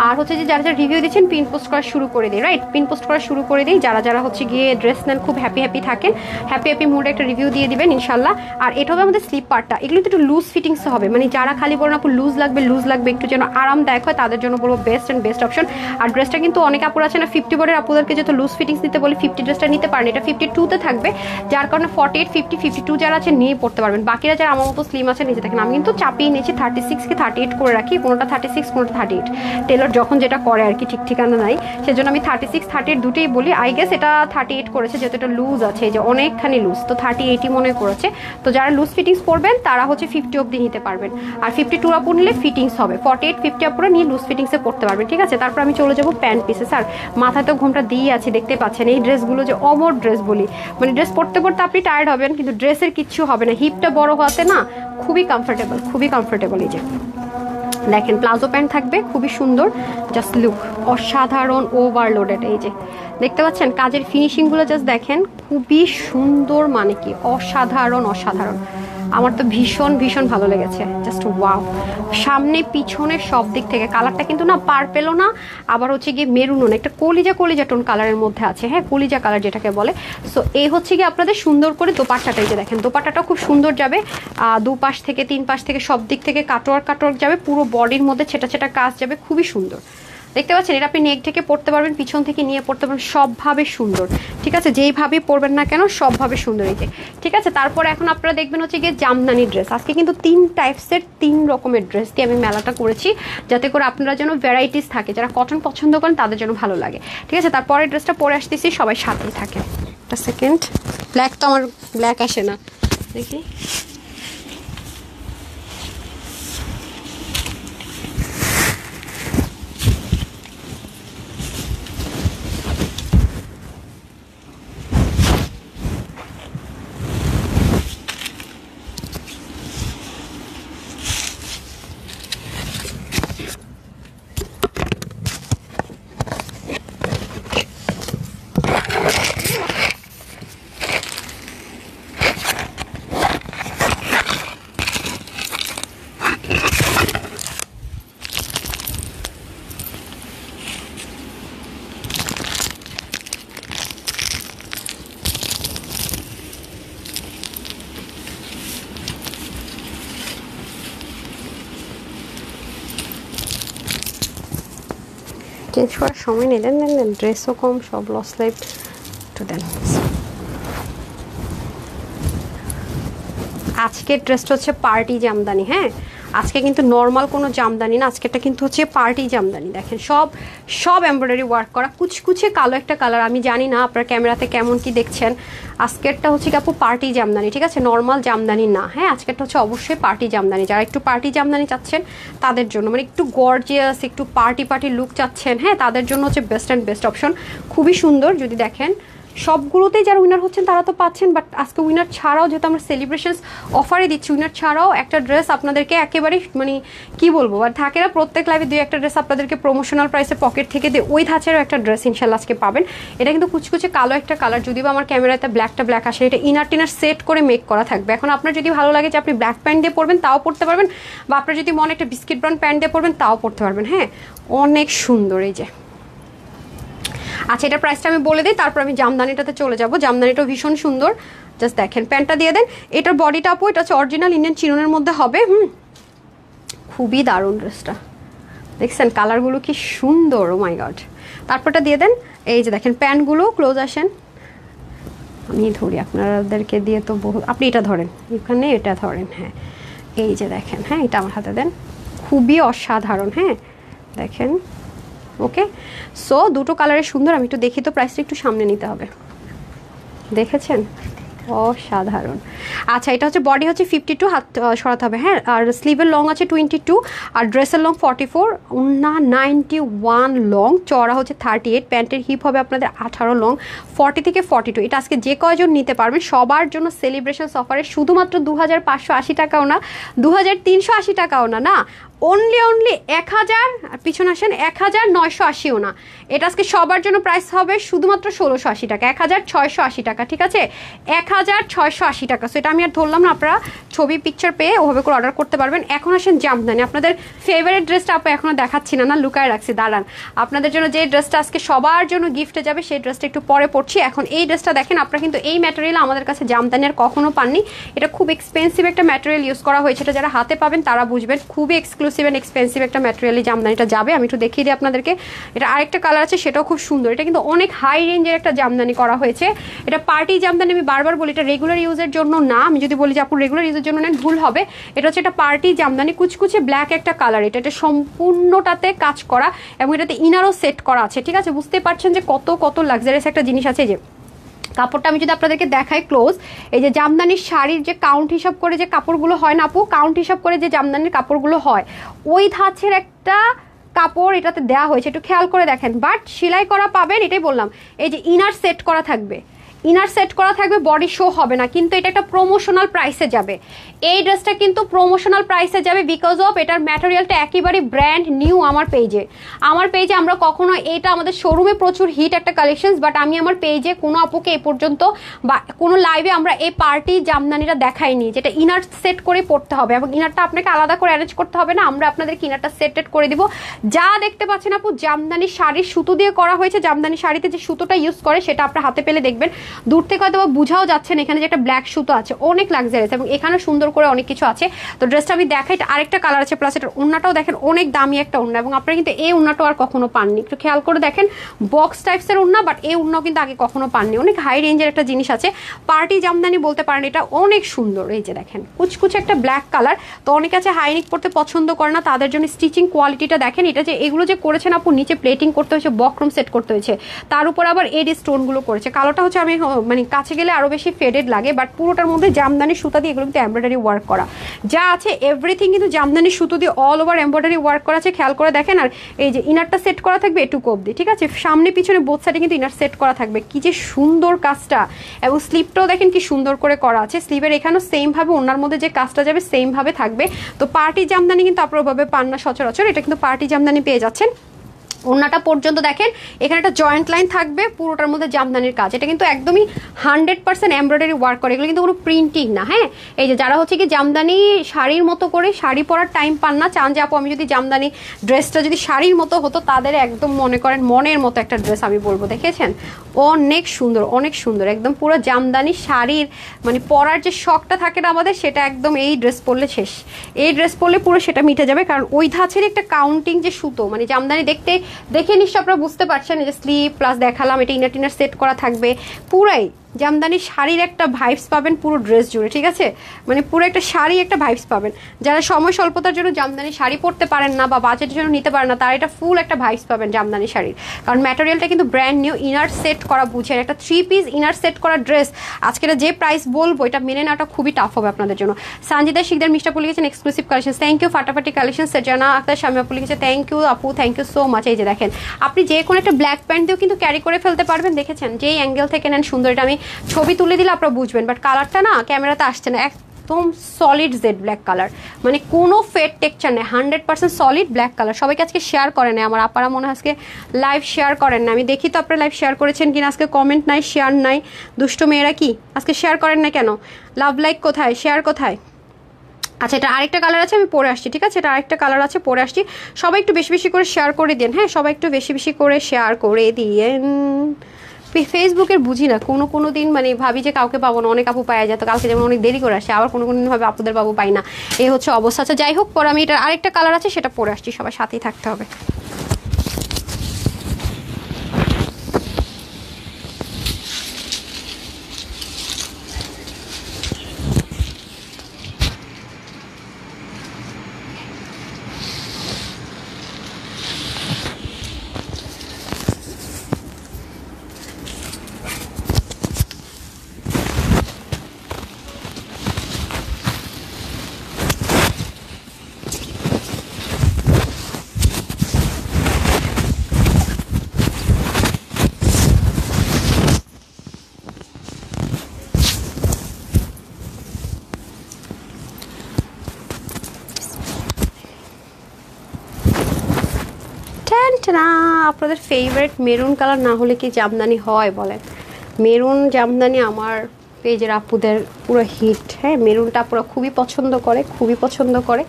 আর হচ্ছে যে যারা যারা রিভিউ দিচ্ছেন পিন পোস্ট করা শুরু করে দিই, রাইট পিন পোস্ট করা শুরু করে দিই। যারা যারা হচ্ছে গিয়ে ড্রেস নেন খুব হ্যাপি থাকেন, হ্যাপি মুডে একটা রিভিউ দিয়ে দিবেন ইনশাল্লাহ। আর এটা হবে আমাদের স্লিপ পার্টটা, এগুলো তো একটু লুজ ফিটিংস হবে, মানে যারা খালি বলেন আপু লুজ লাগবে একটু যেন আরামদায়ক হয়, তাদের জন্য বলবো বেস্ট অপশন। আর ড্রেসটা কিন্তু অনেক আপুর আছে না 50 বডির আপুদেরকে যেহেতু লুজ ফিটিংস নিতে বলি 50 ড্রেসটা নিতে পারেন, এটা 52তে থাকবে, যার কারণে 48 50 52 যারা আছে নিয়ে পড়তে পারবেন। বাকিরা যারা আমার মতো স্লিম আছে নিচে দেখেন, আমি কিন্তু চাপিয়ে নিয়েছি 36 কে 38 করে রাখি, কোনোটা 36 কোনোটা 38, টেলর যখন যেটা করে আর কি, ঠিক ঠিকানা নাই, সেজন্য আমি 36 38 দুটোই বলি। আই গেস এটা 38 করেছে যেহেতু এটা লুজ আছে, যে অনেকখানি লুজ, তো 38ই মনে করেছে। তো যারা লুজ ফিটিংস পরবেন তারা হচ্ছে 50 অবধি নিতে পারবেন, আর 52 আপু নিলে ফিটিংস হবে, 48 50 আপুরা নিয়ে লুজ ফিটিংসে পড়তে পারবেন, ঠিক আছে। তারপর আমি চলে যাবো প্যান্ট পিসে। স্যার মাথায় তো ঘোমটা দিয়ে আছে দেখতে পাচ্ছেন, এই ড্রেসগুলো যে অমর ড্রেস বলি, মানে ড্রেস পরতে আপনি টায়ার্ড হবেন কিন্তু ড্রেসের কিচ্ছু হবে না, হিপটা বড় হওয়াতে না খুবই কমফোর্টেবল। এই যে দেখেন প্লাজো প্যান্ট থাকবে খুবই সুন্দর, জাস্ট লুক অসাধারণ ওভারলোডেড। এই যে দেখতে পাচ্ছেন কাজের ফিনিশিংগুলো জাস্ট দেখেন খুবই সুন্দর, মানে কি অসাধারণ। আমার তো ভীষণ ভালো লেগেছে, জাস্ট ওয়াও। সামনে পিছনে সব দিক থেকে কালারটা কিন্তু না পার্পেলও না, আবার হচ্ছে গিয়ে মেরুনও না, একটা কলিজা টোন কালারের মধ্যে আছে, হ্যাঁ কলিজা কালার যেটাকে বলে। সো এই হচ্ছে গিয়ে আপনাদের সুন্দর করে দোপাট্টাটা, এই যে দেখেন দোপাট্টাটা খুব সুন্দর যাবে, দুপাশ থেকে তিন পাশ থেকে সব দিক থেকে কাটওয়ার্ক যাবে, পুরো বডির মধ্যে ছেটা কাজ যাবে, খুবই সুন্দর। দেখতে পাচ্ছেন এটা আপনি নেক থেকে পড়তে পারবেন, পিছন থেকে নিয়ে পড়তে পারবেন, সবভাবে সুন্দর, ঠিক আছে যেইভাবেই পরবেন না কেন সবভাবে সুন্দর। এই যে ঠিক আছে। তারপর এখন আপনারা দেখবেন হচ্ছে গিয়ে জামদানি ড্রেস। আজকে কিন্তু 3 টাইপসের 3 রকমের ড্রেস দিয়ে আমি মেলাটা করেছি, যাতে করে আপনারা যেন ভ্যারাইটিস থাকে, যারা কটন পছন্দ করেন তাদের জন্য ভালো লাগে, ঠিক আছে। তারপরে ড্রেসটা পরে আসতেছি, সবাই সাথেই থাকে। একটা সেকেন্ড, ব্ল্যাক তো আমার ব্ল্যাক আসে না, দেখি চেঞ্জ করার সময় নেই, দেন ড্রেসও কম, সব লস লাইফ একটু দেন। আজকের ড্রেসটা হচ্ছে পার্টি জামদানি, হ্যাঁ আজকে কিন্তু নর্মাল কোনো জামদানি না, আজকেরটা কিন্তু হচ্ছে পার্টি জামদানি। দেখেন সব এমব্রয়ডারি ওয়ার্ক করা, কুচকুচে কালো একটা কালার, আমি জানি না আপনার ক্যামেরাতে কেমন কি দেখছেন। আজকেরটা হচ্ছে কি আপু পার্টি জামদানি, ঠিক আছে নর্মাল জামদানি না, হ্যাঁ আজকেরটা হচ্ছে অবশ্যই পার্টি জামদানি। যারা একটু পার্টি জামদানি চাচ্ছেন তাদের জন্য, মানে একটু গর্জিয়াস একটু পার্টি লুক চাচ্ছেন, হ্যাঁ তাদের জন্য হচ্ছে বেস্ট অপশন, খুবই সুন্দর। যদি দেখেন সবগুলোতেই যারা উইনার হচ্ছেন তারা তো পাচ্ছেন, বাট আজকে উইনার ছাড়াও যেহেতু আমরা সেলিব্রেশনস অফারে দিচ্ছি, উইনার ছাড়াও একটা ড্রেস আপনাদেরকে একেবারে মানে কি বলবো, আর থাকে না প্রত্যেক লাইভে 2-1 ড্রেস আপনাদেরকে প্রমোশনাল প্রাইসে পকেট থেকে দিয়ে, ওই ধাঁচেরও একটা ড্রেস ইনশাল্লাহ আজকে পাবেন। এটা কিন্তু কুচকুচে কালো একটা কালার, যদিও আমার ক্যামেরাতে ব্ল্যাক আসে, এটা ইনার টিনার সেট করে মেক করা থাকবে। এখন আপনার যদি ভালো লাগে যে আপনি ব্ল্যাক প্যান্ট দিয়ে পরবেন তাও পরতে পারবেন, বা আপনার যদি মনে একটা বিস্কিট ব্রাউন প্যান্ট দিয়ে পরবেন তাও পরতে পারবেন, হ্যাঁ অনেক সুন্দর। এই যে আচ্ছা এটার প্রাইসটা আমি বলে দিই, তারপর আমি জামদানিটাতে চলে যাব। জামদানিটাও ভীষণ সুন্দর, জাস্ট দেখেন প্যান্টটা দিয়ে দেন। এটার বডিটা আপু এটা হচ্ছে অরিজিনাল ইন্ডিয়ান চিননের মধ্যে হবে, খুবই দারুণ ড্রেসটা, দেখছেন কালারগুলো কি সুন্দর, ও মাই গড। তারপরটা দিয়ে দেন। এই যে দেখেন প্যান্টগুলো ক্লোজ আসেন, আমি ধরি আপনাদেরকে দিয়ে তো বহু, আপনি এটা ধরেন, এখানে এটা ধরেন, হ্যাঁ এই যে দেখেন, হ্যাঁ এটা আমার হাতে দেন, খুবই অসাধারণ, হ্যাঁ দেখেন ওকে। সো দুটো কালারের সুন্দর, আমি একটু দেখি তো, প্রাইসটা একটু সামনে নিতে হবে, দেখেছেন অসাধারণ। আচ্ছা, এটা হচ্ছে বডি হচ্ছে 52, হাত সরাতে হবে, হ্যাঁ। আর স্লিভের লং আছে 22, আর ড্রেসের লং 44, ওন্না 91 লং, চড়া হচ্ছে 38, প্যান্টের হিপ হবে আপনাদের 18 লং, 40 থেকে 42। এটা আজকে যে কয়জন নিতে পারবেন সবার জন্য সেলিব্রেশন অফারে শুধুমাত্র 2580 টাকাও না, 2380 টাকাও না, না, অনলি 1000, পিছনে আসেন, 1980ও না। এটা আজকে সবার জন্য প্রাইস হবে শুধুমাত্র 1680 টাকা, 1680 টাকা, ঠিক আছে, 1680 টাকা। সো এটা আমি আর ধরলাম না, আপনারা ছবি পিকচার পেয়ে ওভাবে করে অর্ডার করতে পারবেন। এখন আসেন জামদানি, আপনাদের ফেভারিট ড্রেসটা আপু এখনো দেখাচ্ছি না, লুকায় রাখছি, দাঁড়ান। আপনাদের জন্য যে ড্রেসটা আজকে সবার জন্য গিফটে যাবে সেই ড্রেসটা একটু পরে পড়ছি। এখন এই ড্রেসটা দেখেন, আপনারা কিন্তু এই ম্যাটেরিয়াল আমাদের কাছে জামদানি আর কখনো পাননি। এটা খুব এক্সপেন্সিভ একটা ম্যাটেরিয়াল ইউজ করা হয়েছে, এটা যারা হাতে পাবেন তারা বুঝবেন, খুবই এক্সক্লুসিভ এন্ড এক্সপেন্সিভ একটা ম্যাটেরিয়ালি জামদানিটা যাবে। আমি একটু দেখিয়ে দিই আপনাদেরকে। এটা আরেকটা কালার আছে, সেটাও খুব সুন্দর। এটা কিন্তু অনেক হাই রেঞ্জের একটা জামদানি করা হয়েছে। এটা পার্টি জামদানি, আমি বারবার বলি এটা রেগুলার ইউজের জন্য না। আমি যদি বলি যে আপনি রেগুলার ইউজের জন্য নেন ভুল হবে। এটা হচ্ছে একটা পার্টি জামদানি, কুচকুচে ব্ল্যাক একটা কালার। এটা সম্পূর্ণটাতে কাজ করা এবং এটাতে ইনারও সেট করা আছে, ঠিক আছে। বুঝতে পারছেন যে কত কত লাক্সারিয়াস একটা জিনিস আছে। যে কাপড়টা আমি যদি আপনাদেরকে দেখাই ক্লোজ, এই যে জামদানির শাড়ির যে কাউন্ট হিসাব করে যে কাপড়গুলো হয় না আপু, কাউন্ট হিসাব করে যে জামদানির কাপড়গুলো হয়, ওই ধাঁচের একটা কাপড় এটাতে দেওয়া হয়েছে, একটু খেয়াল করে দেখেন। বাট সেলাই করা পাবেন, এটাই বললাম, এই যে ইনার সেট করা থাকবে, ইনার সেট করা থাকবে, বডি শো হবে না, কিন্তু এটা একটা প্রমোশনাল প্রাইসে যাবে। এই ড্রেসটা কিন্তু প্রমোশনাল প্রাইসে যাবে বিকজ অফ এটার ম্যাটেরিয়ালটা একেবারে ব্র্যান্ড নিউ। আমার পেজে আমরা কখনো, এটা আমাদের শোরুমে প্রচুর হিট একটা কালেকশনস, বাট আমি আমার পেজে কোনো আপুকে এ পর্যন্ত বা কোনো লাইভে আমরা এই পার্টি জামদানিটা দেখাইনি, যেটা ইনার সেট করে পড়তে হবে এবং ইনারটা আপনাকে আলাদা করে অ্যারেঞ্জ করতে হবে না, আমরা আপনাদেরকে ইনারটা সেটেড করে দিব। যা দেখতে পাচ্ছেন আপু জামদানি শাড়ির সুতো দিয়ে করা হয়েছে, জামদানি শাড়িতে যে সুতোটা ইউজ করে সেটা আপনার হাতে পেলে দেখবেন, দূর থেকে হয়তো বুঝাও যাচ্ছেন এখানে যে একটা ব্ল্যাক সুতো আছে, অনেক লাক্সারিয়াস এবং এখানে সুন্দর করে অনেক কিছু আছে। তো ড্রেসটা আমি দেখাই, আরেকটা কালার আছে, প্লাস এটার ওড়নাটাও দেখেন অনেক দামি একটা ওড়না এবং আপনারা কিন্তু এই ওড়নাটাও আর কখনো পাননি। একটু খেয়াল করে দেখেন, বক্স টাইপসের ওড়না, বাট এই ওড়নাও কিন্তু আগে কখনো পাননি। অনেক হাই রেঞ্জের একটা জিনিস আছে, পার্টি জামদানি বলতে পারেন, এটা অনেক সুন্দর। এই যে দেখেন কুচকুচে একটা ব্ল্যাক কালার। তো অনেকে আছে হাইনিক পড়তে পছন্দ করে না, তাদের জন্য স্টিচিং কোয়ালিটিটা দেখেন। এটা যে এগুলো যে করেছেন আপু, নিচে প্লেটিং করতে হয়েছে, বক্রম সেট করতে হয়েছে, তার উপর আবার এডি স্টোনগুলো করেছে। কালোটা হচ্ছে আমি মানে কাছে গেলে আরো বেশি ফেডেড লাগে, বাট পুরোটার মধ্যে জামদানি সুতা দিয়ে এগুলো কিন্তু এমব্রয়ডারি ওয়ার্ক করা যা আছে, এভরিথিং কিন্তু জামদানি সুতো দিয়ে অল ওভার এমব্রয়ডারি ওয়ার্ক করা আছে, খেয়াল করে দেখেন। আর এই যে ইনারটা সেট করা থাকবে এটুকু অবধি, ঠিক আছে, সামনে পিছনে বোথ সাইডে কিন্তু ইনার সেট করা থাকবে। কি যে সুন্দর কাজটা, এবং স্লিভটাও দেখেন কি সুন্দর করে করা আছে। স্লিভের এখানেও সেম ভাবে ওনার মধ্যে যে কাজটা যাবে সেম ভাবে থাকবে। তো পার্টি জামদানি কিন্তু আপনারা ওভাবে পান না সচরাচর, এটা কিন্তু পার্টি জামদানি পেয়ে যাচ্ছেন। ওড়নাটা পর্যন্ত দেখেন এখানে একটা জয়েন্ট লাইন থাকবে, পুরোটার মধ্যে জামদানির কাজ। এটা কিন্তু একদমই 100% এমব্রয়ডারি ওয়ার্ক করে, এগুলো কিন্তু কোনো প্রিন্টিং না। হ্যাঁ, এই যে যারা হচ্ছে কি জামদানি শাড়ির মতো করে শাড়ি পরার টাইম পান না, চান যে আপু আমি যদি জামদানি ড্রেসটা যদি শাড়ির মতো হতো, তাদের একদম মনে করেন মনের মতো একটা ড্রেস আমি বলবো। দেখেছেন অনেক সুন্দর, অনেক সুন্দর, একদম পুরো জামদানি শাড়ির মানে পরার যে শখটা থাকে না আমাদের, সেটা একদম এই ড্রেস পরলে শেষ। এই ড্রেস পরলে পুরো সেটা মিটে যাবে, কারণ ওই ধাঁচের একটা কাউন্টিং যে সুতো, মানে জামদানি দেখে নিশ্চয় আপনারা বুঝতে পারছেন। এই যে স্লিভ প্লাস দেখালাম, এটা ইনার টিনার সেট করা থাকবে, পুরাই জামদানি শাড়ির একটা ভাইবস পাবেন পুরো ড্রেস জুড়ে, ঠিক আছে, মানে পুরো একটা শাড়ি একটা ভাইবস পাবেন। যারা সময় স্বল্পতার জন্য জামদানি শাড়ি পরতে পারেন না বা বাজেটের জন্য নিতে পারেন না, তারা এটা ফুল একটা ভাইবস পাবেন জামদানি শাড়ির, কারণ ম্যাটেরিয়ালটা কিন্তু ব্র্যান্ড নিউ, ইনার সেট করা, বুঝেন একটা 3 পিস ইনার সেট করা ড্রেস। আজকে যে প্রাইস বলবো এটা মেনে নেওয়াটা খুবই টাফ হবে আপনাদের জন্য। সঞ্জিদা শিকদার মিষ্টাপুর লিখেছেন এক্সক্লুসিভ কালেকশন, থ্যাংক ইউ। ফাটাফাটি কালেকশন, সেজানা আক্তার শামী আপু লিখেছে থ্যাংক ইউ আপু, থ্যাংক ইউ সো মাচ। এই যে দেখেন আপনি যে কোনো একটা ব্ল্যাক প্যান্ট দিয়েও কিন্তু ক্যারি করে ফেলতে পারবেন, দেখেছেন যেই অ্যাঙ্গেল থেকে নেন সুন্দর। এটা আমি ছবি তুলে দিলে আপনারা বুঝবেন, বাট কালারটা না ক্যামেরাতে আসছে না, একদম সলিড জেড ব্ল্যাক কালার, মানে কোনো ফেড টেক্সচার নেই, 100% সলিড ব্ল্যাক কালার। সবাইকে আজকে শেয়ার করে নেই আমার আপারা, মনে হয় আজকে লাইভ শেয়ার করেন না, আমি দেখি তো আপনারা লাইভ শেয়ার করেছেন কিনা। আজকে কমেন্ট নাই, শেয়ার নাই, দুষ্ট মেয়েরা কি আজকে শেয়ার করেন না কেন? লাভ লাইক কোথায়, শেয়ার কোথায়? আচ্ছা, এটা আরেকটা কালার আছে, আমি পরে আসছি, ঠিক আছে, এটা আরেকটা কালার আছে, পরে আসছি। সবাই একটু বেশি বেশি করে শেয়ার করে দিন, হ্যাঁ, সবাই একটু বেশি বেশি করে শেয়ার করে দিয়েন। ফেসবুকের বুঝি না, কোনো দিন মানে ভাবি যে কাউকে পাবো না, অনেক আপু পাওয়া যেত, কালকে যেমন অনেক দেরি করে আসে, আবার কোনো দিন ভাবে আপুদের বাবু পাই না, এই হচ্ছে অবস্থা। আচ্ছা যাই হোক, পরে আমি এটা আরেকটা কালার আছে সেটা পরে আসছি, সবার সাথেই থাকতে হবে। না, আপনাদের ফেভারিট মেরুন কালার না হলে কি জামদানি হয় বলেন? মেরুন জামদানি আমার পেজের আপুদের পুরো হিট। হ্যাঁ, মেরুনটা পুরো খুবই পছন্দ করে, খুবই পছন্দ করে।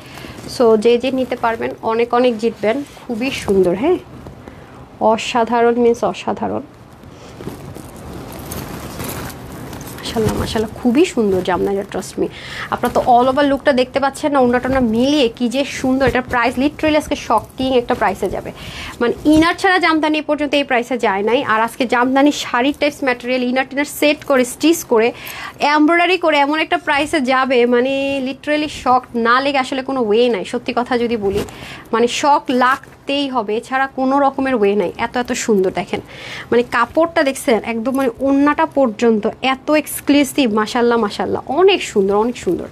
সো যে যে নিতে পারবেন অনেক অনেক জিতবেন। খুবই সুন্দর, হ্যাঁ, অসাধারণ মিন্স অসাধারণ। মাশাআল্লাহ মাশাআল্লাহ, খুবই সুন্দর জামদানিটা, ট্রাস্ট মি। আপনারা তো অল ওভার লুকটা দেখতে পাচ্ছেন না, ওনাটা মিলিয়ে কি যে সুন্দর। এটা প্রাইস লিটারালি আজকে শকিং একটা প্রাইসে যাবে, মানে ইনার ছাড়া জামদানি পর্যন্ত এই প্রাইসে যায় নাই। আর আজকে জামদানি শাড়ির টাইপস ম্যাটেরিয়াল ইনার টিনার সেট করে স্টিচ করে এমব্রয়ডারি করে এমন একটা প্রাইসে যাবে, মানে লিটারালি শক না লেগে আসলে কোনো ওয়ে নাই। সত্যি কথা যদি বলি, মানে শক লাগতেই হবে, এছাড়া কোনো রকমের ওয়ে নাই। এত এত সুন্দর দেখেন, মানে কাপড়টা দেখছেন একদম, মানে ওড়নাটা পর্যন্ত এত এক্সক্লুসিভ। মাশাল্লাহ মাশাল্লাহ, অনেক সুন্দর অনেক সুন্দর,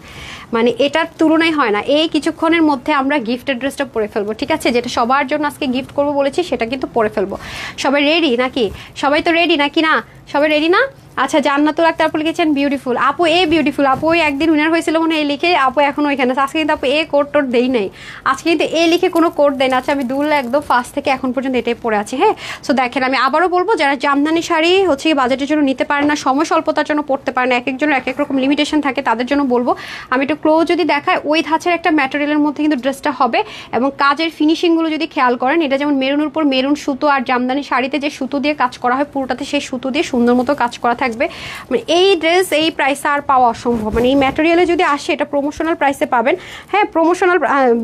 মানে এটার তুলনাই হয় না। এই কিছুক্ষণের মধ্যে আমরা গিফটের ড্রেসটা পরে ফেলবো, ঠিক আছে? যেটা সবার জন্য আজকে গিফট করবো বলেছি সেটা কিন্তু পরে ফেলবো। সবাই রেডি নাকি? সবাই তো রেডি নাকি না? সবাই রেডি না? আচ্ছা, জান্নাতুল আক্তার আপু লিখেছেন বিউটিফুল। আপু এ বিউটিফুল, আপু ওই একদিন উইনার হয়েছিল মনে এই লিখে, আপু এখনো ওইখানে আছে। আজকে কিন্তু আপু এ কোড টোড দেই নাই, আজকে কিন্তু এ লিখে কোনো কোড দেয় না। আচ্ছা, আমি দুললে একদম ফার্স্ট থেকে এখন পর্যন্ত এটাই পরে আছি। হ্যাঁ, সো দেখেন আমি আবারও বলবো, যারা জামদানি শাড়ি হচ্ছে বাজেটের জন্য নিতে পারেন না, সময় স্বল্পতার জন্য পড়তে পারেন না, এক একজনের এক এক রকম লিমিটেশন থাকে, তাদের জন্য বলবো আমি একটু ক্লোজ যদি দেখায়, ওই ধাঁচের একটা ম্যাটেরিয়ালের মধ্যে কিন্তু ড্রেসটা হবে। এবং কাজের ফিনিশিংগুলো যদি খেয়াল করেন, এটা যেমন মেরুনের উপর মেরুন সুতো, আর জামদানি শাড়িতে যে সুতো দিয়ে কাজ করা হয় পুরোটাতে সেই সুতো দিয়ে সুন্দর মতো কাজ করা থাকবে। মানে এই ড্রেস এই প্রাইসে আর পাওয়া অসম্ভব, মানে এই ম্যাটেরিয়ালে যদি আসে এটা প্রমোশনাল প্রাইসে পাবেন। হ্যাঁ, প্রমোশনাল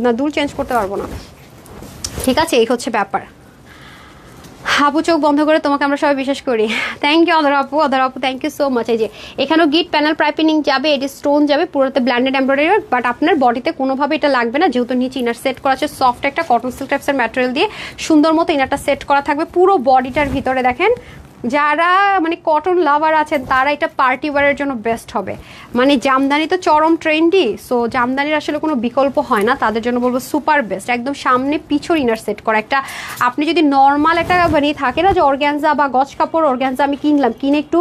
না, দুল চেঞ্জ করতে পারবো না, ঠিক আছে? এই হচ্ছে ব্যাপার। আপু চোখ বন্ধ করে তোমাকে আমরা সবাই বিশ্বাস করি। থ্যাংক ইউ অদার আপু, অদার আপু থ্যাংক ইউ সো মাচ। এই যে এখানেও গিট প্যানেল পাইপিনিং যাবে, এটি স্টোন যাবে, পুরোতে ব্ল্যান্ডেড এমব্রয়ডারি, বাট আপনার বডিতে কোনোভাবে এটা লাগবে না, যেহেতু নিচে ইনার সেট করা আছে সফট একটা কটন সিল্ক টাইপসের ম্যাটেরিয়াল দিয়ে সুন্দর মতো ইনারটা সেট করা থাকবে পুরো বডিটার ভিতরে। দেখেন, যারা মানে কটন লাভার আছেন তারা এটা পার্টি ওয়ারের জন্য বেস্ট হবে। মানে জামদানি তো চরম ট্রেন্ডি, সো জামদানির আসলে কোনো বিকল্প হয় না, তাদের জন্য বলবো সুপার বেস্ট। একদম সামনে পিছর ইনার সেট করা একটা, আপনি যদি নর্মাল একটা মানে থাকে না যে অর্গ্যানজা বা গজ কাপড় অর্গ্যানজা আমি কিনলাম, কিনে একটু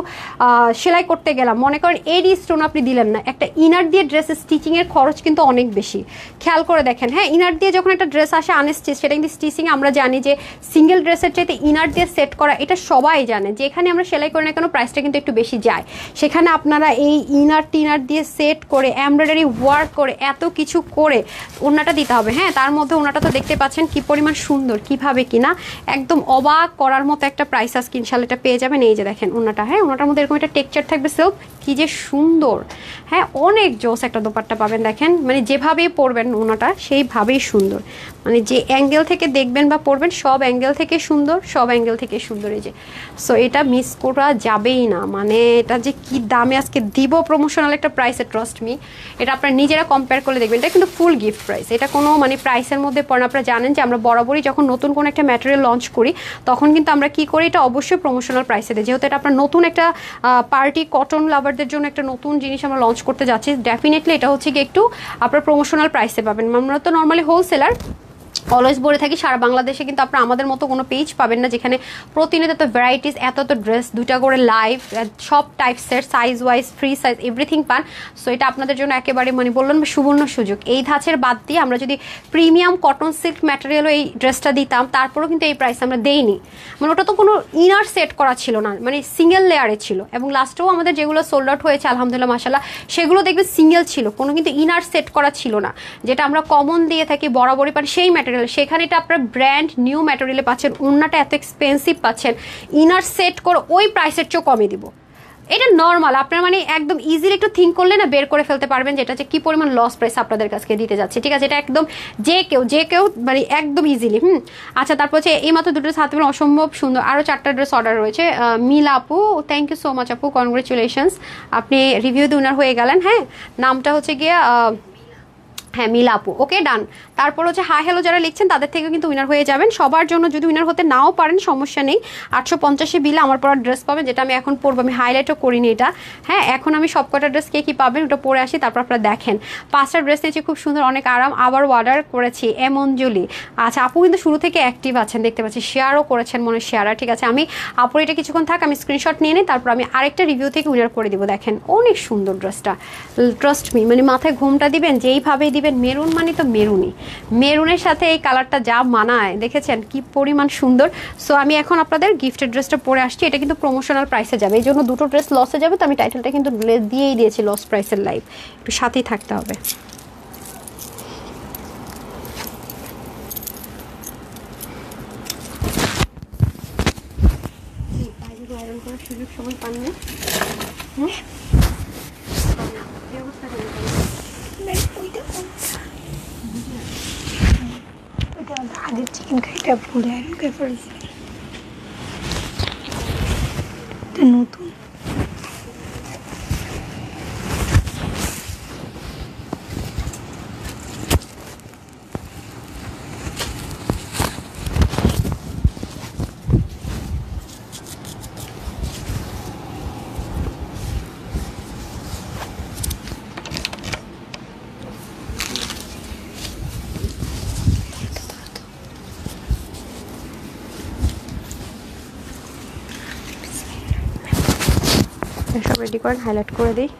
সেলাই করতে গেলাম, মনে করেন এডি স্টোন আপনি দিলেন না, একটা ইনার দিয়ে ড্রেস স্টিচিংয়ের খরচ কিন্তু অনেক বেশি। খেয়াল করে দেখেন, হ্যাঁ, ইনার দিয়ে যখন একটা ড্রেস আসে আনস্টিচ, সেটা কিন্তু স্টিচিং আমরা জানি যে সিঙ্গেল ড্রেসের চাইতে ইনার দিয়ে সেট করা, এটা সবাই জানে। যেখানে আমরা সেলাই করি না কেন প্রাইসটা কিন্তু একটু বেশি যায়, সেখানে আপনারা এই ইনার টিনার দিয়ে সেট করে এমব্রয়ডারি ওয়ার্ক করে এত কিছু করে ওড়নাটা দিতে হবে। হ্যাঁ, তার মধ্যে ওড়নাটা তো দেখতে পাচ্ছেন কি পরিমাণ সুন্দর, কিভাবে কিনা একদম অবাক করার মতো একটা প্রাইস আজকে ইনশাল্লাহ এটা পেয়ে যাবেন। এই যে দেখেন ওড়নাটা, হ্যাঁ, ওড়নাটার মধ্যে এরকম একটা টেক্সচার থাকবে সিল্ক, কি যে সুন্দর। হ্যাঁ, অনেক জোস একটা দোপাট্টা পাবেন। দেখেন, মানে যেভাবেই পরবেন ওড়নাটা সেইভাবেই সুন্দর, মানে যে অ্যাঙ্গেল থেকে দেখবেন বা পরবেন সব অ্যাঙ্গেল থেকে সুন্দর, সব অ্যাঙ্গেল থেকে সুন্দর। এই যে, সো এটা মিস করা যাবেই না। মানে এটা যে কি দামে আজকে দিব প্রমোশনাল একটা প্রাইসে, ট্রাস্ট মি, এটা আপনারা নিজেরা কম্পেয়ার করে দেখবেন। এটা কিন্তু ফুল গিফট প্রাইস, এটা কোনো মানে প্রাইসের মধ্যে পড়ে না। আপনারা জানেন যে আমরা বরাবরই যখন নতুন কোনো একটা ম্যাটেরিয়াল লঞ্চ করি তখন কিন্তু আমরা কি করি, এটা অবশ্যই প্রমোশনাল প্রাইসে দিই। যেহেতু এটা আপনার নতুন একটা পার্টি কটন লাভারদের জন্য একটা নতুন জিনিস আমরা লঞ্চ করতে যাচ্ছি, ডেফিনেটলি এটা হচ্ছে কি একটু আপনার প্রমোশনাল প্রাইসে পাবেন। আমরা তো নর্মালি হোলসেলার অলওয়েজ বলে থাকি, সারা বাংলাদেশে কিন্তু আপনারা আমাদের মতো কোনো পেজ পাবেন না যেখানে প্রতিনিয়ত এত ভ্যারাইটিস, এত ড্রেস, দুইটা করে লাইভ, সব টাইপসের size wise, free size, everything পান। সো এটা আপনাদের জন্য একেবারে মানে বললাম সুবর্ণ সুযোগ। এই ধাঁচের বাদ দিয়ে আমরা যদি প্রিমিয়াম কটন সিল্ক ম্যাটেরিয়ালও এই ড্রেসটা দিতাম, তারপরেও কিন্তু এই প্রাইস আমরা দেইনি। মানে ওটা তো কোনো ইনার সেট করা ছিল না, মানে সিঙ্গেল লেয়ারে ছিল। এবং লাস্টেও আমাদের যেগুলো সোল্ড আউট হয়েছে আলহামদুলিল্লাহ মাশাআল্লাহ, সেগুলো দেখবে সিঙ্গেল ছিল, কোনো কিন্তু ইনার সেট করা ছিল না, যেটা আমরা কমন দিয়ে থাকি বরাবরই পান সেই ম্যাটেরিয়াল। সেখানে এটা আপনার ব্র্যান্ড নিউ ম্যাটেরিয়ালে পাচ্ছেন, ওড়নাটা এত এক্সপেন্সিভ পাচ্ছেন, ইনার সেট করে ওই প্রাইসের চেয়েও কমে দিব। এটা নর্মাল, আপনার মানে একদম ইজিলি একটু থিঙ্ক করলে না বের করে ফেলতে পারবেন যেটা যে কি পরিমাণ লস প্রাইস আপনাদের কাছে দিতে যাচ্ছে, ঠিক আছে? এটা একদম যে কেউ মানে একদম ইজিলি। আচ্ছা, তারপর হচ্ছে এই মাত্র দুটো হাতে অসম্ভব সুন্দর, আরও 4টা ড্রেস অর্ডার রয়েছে। মিলা আপু, থ্যাংক ইউ সো মাচ আপু, কনগ্রেচুলেশনস, আপনি রিভিউ দিয়ে উইনার হয়ে গেলেন। হ্যাঁ, নামটা হচ্ছে গিয়ে হ্যাঁ মিলা আপু, ওকে ডান। তারপর হচ্ছে হাই হ্যালো যারা লিখছেন তাদের থেকে কিন্তু উইনার হয়ে যাবেন। সবার জন্য যদি উইনার হতে নাও পারেন সমস্যা নেই, 850 বিলে আমার পরা ড্রেস পাবেন, যেটা আমি এখন পরবো। আমি হাইলাইটও করিনি এটা। হ্যাঁ, এখন আমি সব কটা ড্রেস কে কি পাবেন ওটা পরে আসি, তারপর আপনারা দেখেন। 5টা ড্রেস নিয়েছি খুব সুন্দর, অনেক আরাম। আবার অর্ডার করেছি এমনজলি। আচ্ছা, আপু কিন্তু শুরু থেকে অ্যাক্টিভ আছেন দেখতে পাচ্ছি, শেয়ারও করেছেন মনে শেয়ার। ঠিক আছে, আমি আপুর এটা কিছুক্ষণ থাক, আমি স্ক্রিনশট নিয়ে নিই, তারপর আমি আরেকটা রিভিউ থেকে উইনার করে দিব। দেখেন অনেক সুন্দর ড্রেসটা, ট্রাস্ট মি, মানে মাথায় ঘুমটা দিবেন যেইভাবেই দিবেন। মেরুন মানে তো মেরুনই, মেরুনের সাথে এই কালারটা যা মানায় দেখেছেন কি পরিমাণ সুন্দর। সো আমি এখন আপনাদের গিফটের ড্রেসটা পরে আসছি, এটা কিন্তু প্রমোশনাল প্রাইসে যাবে, এই জন্য দুটো ড্রেস লসে যাবে, তো আমি টাইটেলটা কিন্তু দিয়েই দিয়েছি লস প্রাইসের লাইভ, একটু সাথেই থাকতে হবে। আয়রন করার সুযোগ সময় পান না, আগের চিকেন খাইটা ফুলে আয়রন করে ফেলছি, নতুন সব রেডি করেন, হাইলাইট করে দিই।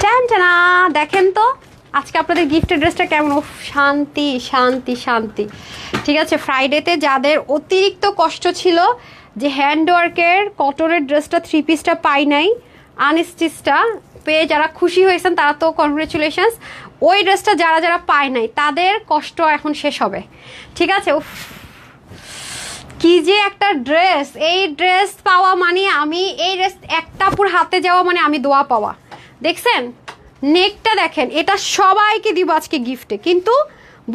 টানা দেখেন তো আজকে আপনাদের গিফটের ড্রেসটা কেমন, শান্তি শান্তি শান্তি। ঠিক আছে, ফ্রাইডেতে যাদের অতিরিক্ত কষ্ট ছিল যে হ্যান্ডওয়ার্কের কটনের ড্রেসটা 3 পিসটা পাই নাই, আনস্টিচটা পেয়ে যারা খুশি হয়েছেন তারা তো কনগ্রেচুলেশনস। ওই ড্রেসটা যারা যারা পায় নাই তাদের কষ্ট এখন শেষ হবে। ঠিক আছে, কি যে একটা ড্রেস, এই ড্রেস পাওয়া মানে আমি এই ড্রেস একটা আপুর হাতে যাওয়া মানে আমি দোয়া পাওয়া। দেখছেন নেকটা দেখেন, এটা সবাইকে দিব আজকে গিফটে, কিন্তু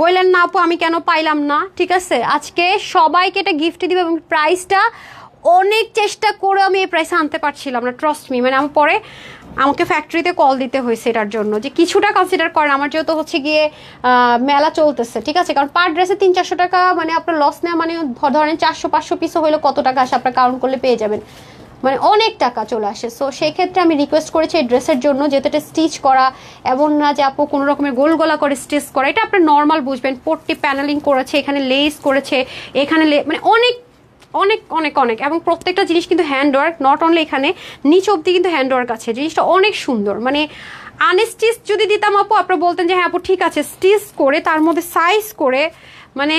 বললেন না আপু আমি কেন পাইলাম না। ঠিক আছে, আজকে সবাইকে এটা গিফটে দিব এবং প্রাইসটা অনেক চেষ্টা করে আমি এই প্রাইসে আনতে পারছিলাম না, ট্রাস্ট মি। মানে আমার পরে আমাকে ফ্যাক্টরিতে কল দিতে হয়েছে এটার জন্য, যে কিছুটা কনসিডার করেন, আমার যেহেতু হচ্ছে গিয়ে মেলা চলতেছে। ঠিক আছে, কারণ পার ড্রেসে 300-400 টাকা মানে আপনার লস নেওয়া মানে ধরেন 400-500 পিসও হইলে কত টাকা আসে আপনার কাউন্ট করলে পেয়ে যাবেন, মানে অনেক টাকা চলে আসে। সো সেই ক্ষেত্রে আমি রিকোয়েস্ট করেছি এই ড্রেসের জন্য, যেহেতু এটা স্টিচ করা, এমন না যে আপু কোনো রকমের গোল গলা করে স্টিচ করা, এটা আপনার নর্মাল বুঝবেন, পট্টি প্যানেলিং করেছে, এখানে লেস করেছে, এখানে মানে অনেক অনেক অনেক অনেক, এবং প্রত্যেকটা জিনিস কিন্তু হ্যান্ডওয়ার্ক, নট অনলি এখানে নিচ অব্দি কিন্তু হ্যান্ডওয়ার্ক আছে, জিনিসটা অনেক সুন্দর। মানে আনস্টিচ যদি দিতাম আপু আপনারা বলতেন যে হ্যাঁ আপু ঠিক আছে, স্টিচ করে তার মধ্যে সাইজ করে, মানে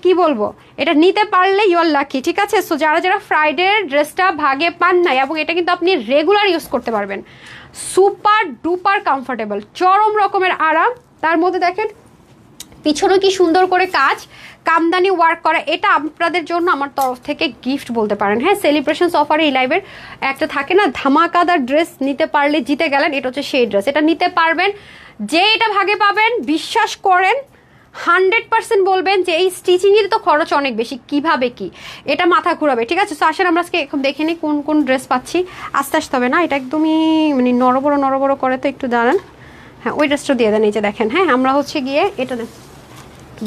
কি বলবো, এটা নিতে পারলে ইউ আর লাকি। ঠিক আছে, সো যারা যারা ফ্রাইডের ড্রেসটা ভাগে পান নাই, এবং এটা কিন্তু আপনি রেগুলার ইউজ করতে পারবেন, সুপার ডুপার কমফোর্টেবল, চরম রকমের আরাম। তার মধ্যে দেখেন পিছনে কি সুন্দর করে কাজ, কামদানি ওয়ার্ক করা, এটা আপনাদের জন্য আমার তরফ থেকে গিফট বলতে পারেন। হ্যাঁ, সেলিব্রেশন অফারে এই লাইভের একটা থাকে না ধামাকাদার ড্রেস নিতে পারলে জিতে গেলেন, এটা হচ্ছে সেই ড্রেস। এটা নিতে পারবেন, যে এটা ভাগে পাবেন বিশ্বাস করেন 100% বলবেন যে এই স্টিচিংয়ের তো খরচ অনেক বেশি, কিভাবে কি এটা মাথা ঘুরাবে। ঠিক আছে, তো আসেন আমরা আজকে এখন দেখে নিই কোন কোন ড্রেস পাচ্ছি। আস্তে আসতে হবে না, এটা একদমই মানে নড়বড় করে, তো একটু দাঁড়ান। হ্যাঁ, ওই ড্রেসটা দিয়ে দেন, এই যে দেখেন। হ্যাঁ, আমরা হচ্ছে গিয়ে এটা দেন,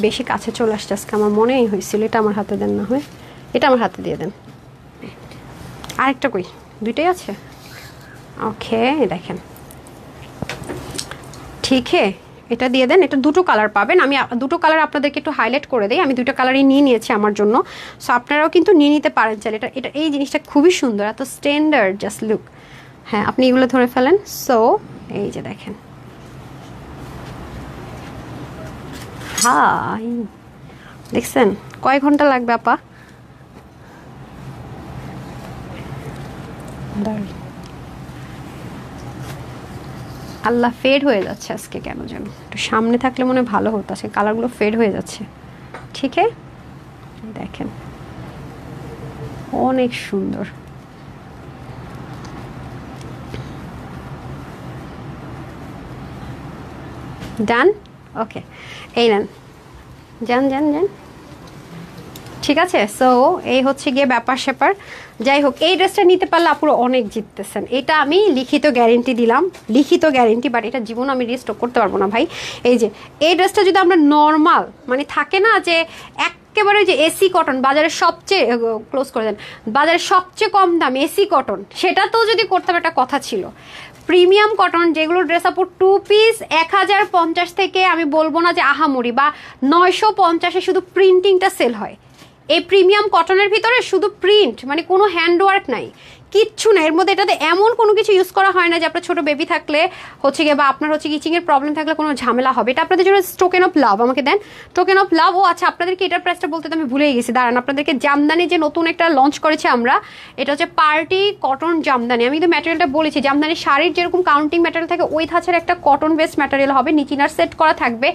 বেশি কাছে চলে আসছে আজকে, আমার মনেই হয়েছিল এটা আমার হাতে দেন, না হয় এটা আমার হাতে দিয়ে দেন। আরেকটা কই, দুইটাই আছে, ওকে দেখেন, ঠিক হে, এটা দিয়ে দেন। এটা দুটো কালার পাবেন, আমি দুটো কালার আপনাদেরকে একটু হাইলাইট করে দিই, আমি দুটো কালারই নিয়ে নিয়েছি আমার জন্য, সো আপনারাও কিন্তু নিয়ে নিতে পারেন চাইলে। এটা এটা এই জিনিসটা খুবই সুন্দর, এত স্ট্যান্ডার্ড জাস্ট লুক। হ্যাঁ, আপনি এগুলো ধরে ফেলেন। সো এই যে দেখেন, হাই দেখছেন কয় ঘন্টা লাগবে আপা? আল্লাহ, ফেড হয়ে যাচ্ছে আজকে কেন যেন, একটু সামনে থাকলে মনে ভালো হতো, আজকে কালারগুলো ফেড হয়ে যাচ্ছে। ঠিক আছে, দেখেন অনেক সুন্দর। ডান, ওকে, এই নেন, যান যান যান। ঠিক আছে, সো এই হচ্ছে গিয়ে ব্যাপার স্যাপার। যাই হোক, এই ড্রেসটা নিতে পারলে আপুরা অনেক জিততেছেন, এটা আমি লিখিত গ্যারেন্টি দিলাম, লিখিত গ্যারেন্টি। বাট এটা জীবন আমি রিস্টক করতে পারবো না ভাই। এই যে এই ড্রেসটা যদি আমরা নর্মাল মানে থাকে না যে একেবারে যে এসি কটন, বাজারের সবচেয়ে ক্লোজ করে দেন, বাজারের সবচেয়ে কম দাম এসি কটন, সেটা তো যদি করতাম একটা কথা ছিল। প্রিমিয়াম কটন যেগুলো ড্রেস আপু 2 পিস 1050 থেকে আমি বলবো না যে আহামরি, বা 950-এ শুধু প্রিন্টিংটা সেল হয়। এই প্রিমিয়াম কটনের ভিতরে শুধু প্রিন্ট, মানে কোনো হ্যান্ডওয়ার্ক নাই, কিচ্ছু না এর মধ্যে, এটাতে এমন কোনো কিছু ইউজ করা হয় না যে আপনার ছোট বেবি থাকলে হচ্ছে গিয়ে বা আপনার হচ্ছে ইচিং এর প্রবলেম থাকলে কোনো ঝামেলা হবে। এটা আপনাদের জন্য টোকেন অফ লাভ। আমাকে দেন টোকেন অফ লাভ। ও আচ্ছা, আপনাদেরকে এটার প্রাইসটা বলতে তো আমি ভুলেই গেছি, দাঁড়ান। আপনাদেরকে জামদানি যে নতুন একটা লঞ্চ করেছি আমরা, এটা হচ্ছে পার্টি কটন জামদানি। আমি কিন্তু ম্যাটেরিয়ালটা বলেছি, জামদানি শাড়ির যেরকম কাউন্টিং ম্যাটেরিয়াল থাকে ওই ধাঁচের একটা কটন বেসড ম্যাটেরিয়াল হবে, নিচিনার সেট করা থাকবে